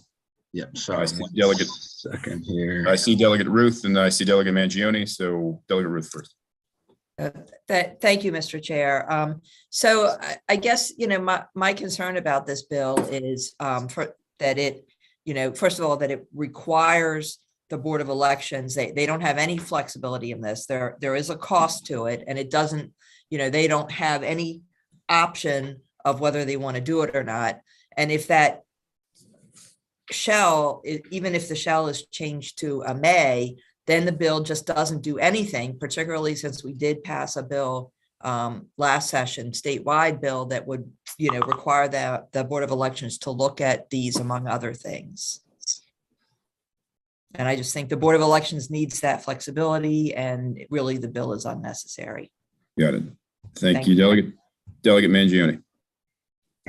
Yep. So I see Delegate second here. I see Delegate Ruth and I see Delegate Mangione. So Delegate Ruth first. Thank you, Mr. Chair. So I guess, my concern about this bill is that it, first of all, that it requires the Board of Elections. They don't have any flexibility in this. There is a cost to it, and it doesn't, they don't have any option of whether they want to do it or not. And if that shall, even if the shall is changed to a may, then the bill just doesn't do anything, particularly since we did pass a bill last session, statewide bill that would, require the Board of Elections to look at these among other things. And I just think the Board of Elections needs that flexibility, and really the bill is unnecessary. Got it. Thank you, Delegate Mangione.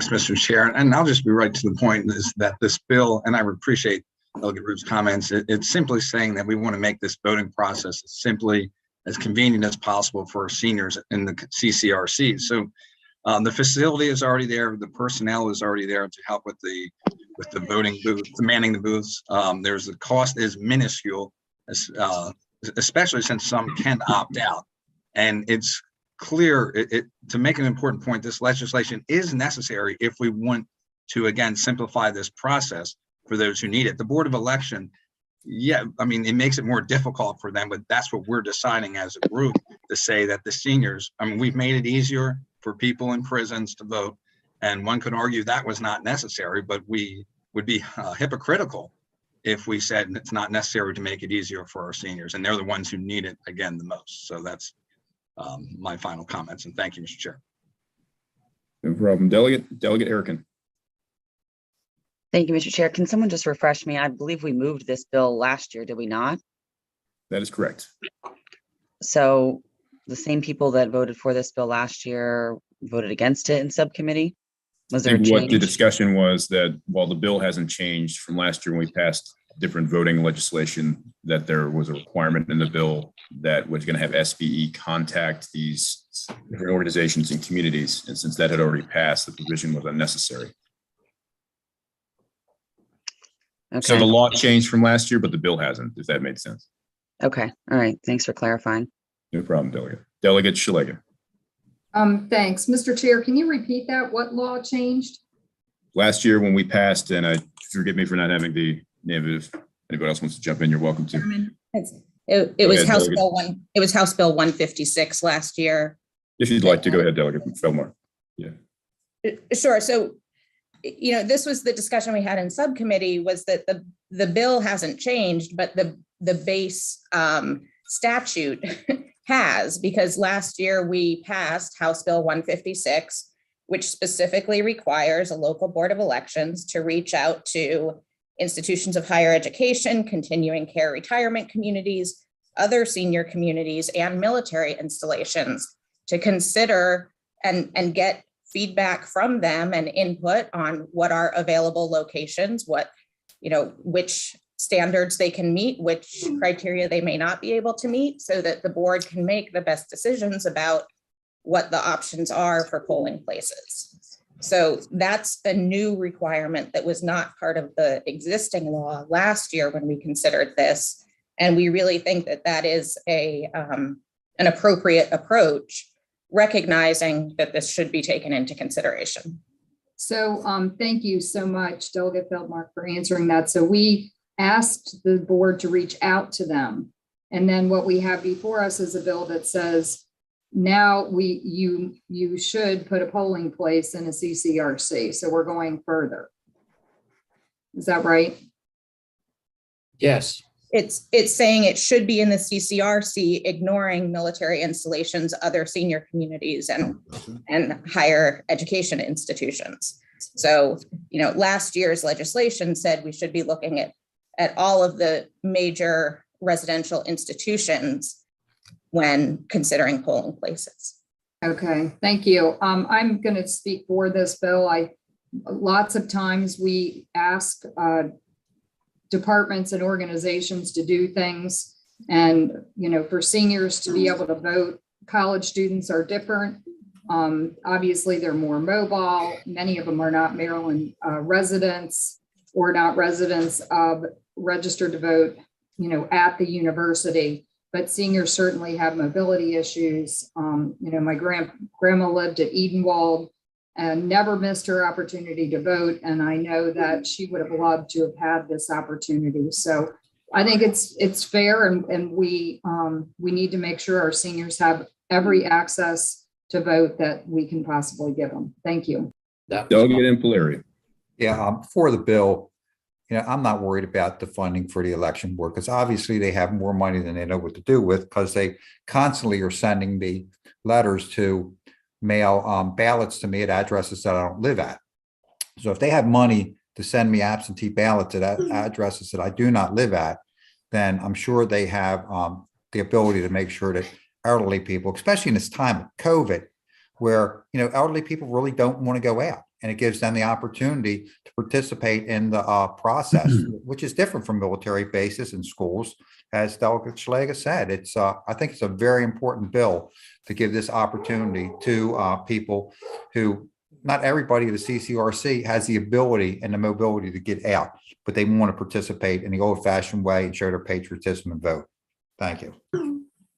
Thanks, Mr. Chair. And I'll just be right to the point is that this bill, and I appreciate Delegate Ruth's comments, it's simply saying that we want to make this voting process as simply as convenient as possible for our seniors in the CCRC. So the facility is already there. The personnel is already there to help with the voting booth, manning the booths. There's the cost is minuscule, especially since some can opt out. And it's clear to make an important point, this legislation is necessary if we want to, again, simplify this process for those who need it. The Board of Election, it makes it more difficult for them, but that's what we're deciding as a group to say that the seniors, we've made it easier for people in prisons to vote. And one could argue that was not necessary, but we would be hypocritical if we said it's not necessary to make it easier for our seniors. And they're the ones who need it, again, the most. So that's my final comments. And thank you, Mr. Chair. No problem. Delegate Erickson. Thank you, Mr. Chair. Can someone just refresh me? I believe we moved this bill last year, did we not? That is correct. So the same people that voted for this bill last year voted against it in subcommittee? Was there a change? What the discussion was that while the bill hasn't changed from last year when we passed different voting legislation, that there was a requirement in the bill that was going to have SBE contact these different organizations and communities. And since that had already passed, the provision was unnecessary. Okay. So the law changed from last year, but the bill hasn't, if that made sense. Okay. All right. Thanks for clarifying. No problem, Delegate. Delegate Szeliga. Thanks. Mr. Chair, can you repeat that? What law changed? Last year when we passed, and forgive me for not having the name of it. If anybody else wants to jump in, you're welcome to. It was ahead, House Delegate. Bill one, it was House Bill 156 last year. If you'd like to go ahead, Delegate Feldmar. Sure. So, this was the discussion we had in subcommittee, was that the bill hasn't changed, but the base statute has, because last year we passed House Bill 156, which specifically requires a local board of elections to reach out to institutions of higher education, continuing care retirement communities, other senior communities, and military installations to consider and get feedback from them and input on what are available locations, which standards they can meet, which criteria they may not be able to meet, so that the board can make the best decisions about what the options are for polling places. So that's a new requirement that was not part of the existing law last year when we considered this. And we really think that that is an appropriate approach, recognizing that this should be taken into consideration. So thank you so much, Delegate Feldmark, for answering that. So we asked the board to reach out to them. And then what we have before us is a bill that says, now you should put a polling place in a CCRC. So we're going further. Is that right? Yes. It's saying it should be in the CCRC, ignoring military installations, other senior communities, and higher education institutions. So, last year's legislation said we should be looking at all of the major residential institutions when considering polling places. Okay, thank you. I'm going to speak for this bill. Lots of times we ask departments and organizations to do things, and for seniors to be able to vote. College students are different. Obviously, they're more mobile. Many of them are not Maryland residents or not residents registered to vote, at the university. But seniors certainly have mobility issues. My grandma lived at Edenwald and never missed her opportunity to vote. And I know that she would have loved to have had this opportunity. So I think it's fair, and we need to make sure our seniors have every access to vote that we can possibly give them. Thank you. Delegate Impellieri. Yeah, for the bill, I'm not worried about the funding for the election board, because obviously they have more money than they know what to do with, because they constantly are sending me letters to mail ballots to me at addresses that I don't live at. So if they have money to send me absentee ballots at addresses that I do not live at, then I'm sure they have the ability to make sure that elderly people, especially in this time of COVID, where elderly people really don't want to go out, and it gives them the opportunity to participate in the process, which is different from military bases and schools. As Delegate Schlega said, I think it's a very important bill to give this opportunity to people who, not everybody at the CCRC has the ability and the mobility to get out, but they want to participate in the old-fashioned way and show their patriotism and vote. Thank you.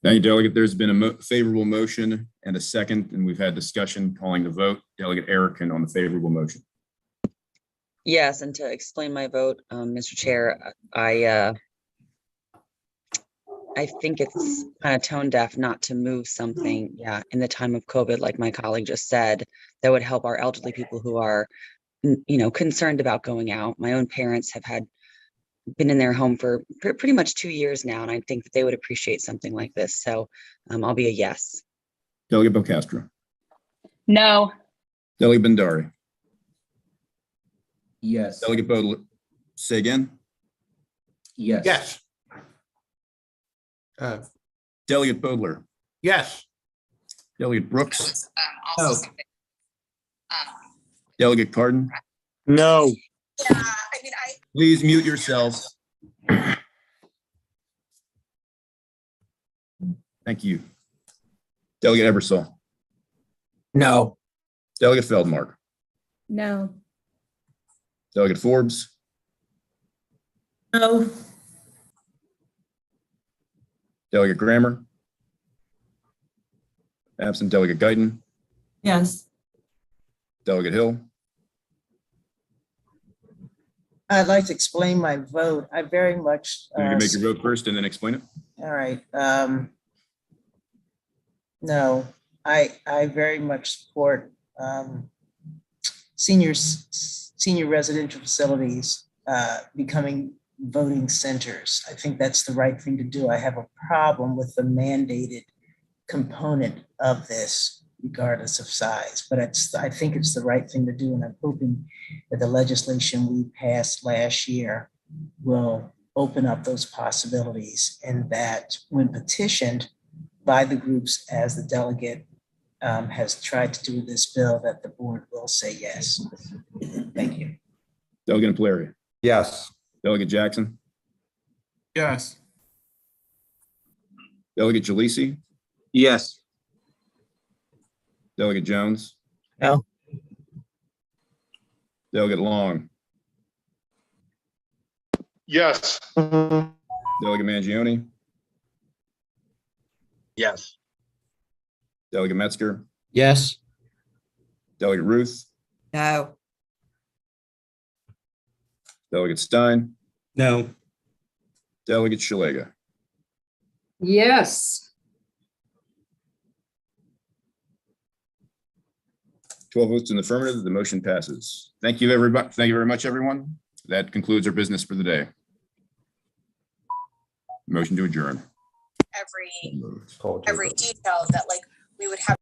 Thank you, Delegate. There's been a favorable motion and a second, and we've had discussion calling the vote. Delegate Erickson on the favorable motion. Yes, and to explain my vote, Mr. Chair, I think it's kind of tone deaf not to move something, in the time of COVID, like my colleague just said, that would help our elderly people who are, concerned about going out. My own parents have been in their home for pretty much 2 years now, and I think that they would appreciate something like this. So I'll be a yes. Delegate Belcastro. No. Delegate Bendari. Yes. Delegate Bodler. Say again. Yes. Yes. Delegate Bodler. Yes. Delegate Brooks. No. Delegate Garden. No. Please mute yourselves. Thank you. Delegate Ebersol. No. Delegate Feldmark. No. Delegate Forbes. No. Delegate Grammer. Absent Delegate Guyton. Yes. Delegate Hill, I'd like to explain my vote. I very much. you can make your vote first and then explain it. All right. No, I very much support senior residential facilities becoming voting centers. I think that's the right thing to do. I have a problem with the mandated component of this, regardless of size, but I think it's the right thing to do. And I'm hoping that the legislation we passed last year will open up those possibilities, and that when petitioned by the groups, as the delegate has tried to do this bill, that the board will say yes. Thank you. Delegate Polari. Yes. Delegate Jackson. Yes. Delegate Jalisi. Yes. Delegate Jones. No. Delegate Long. Yes. Delegate Mangione. Yes. Delegate Metzger. Yes. Delegate Ruth. No. Delegate Stein. No. Delegate Shalega. Yes. 12 votes in the affirmative, the motion passes. Thank you, everybody. Thank you very much, everyone. That concludes our business for the day. Motion to adjourn. Every detail that like we would have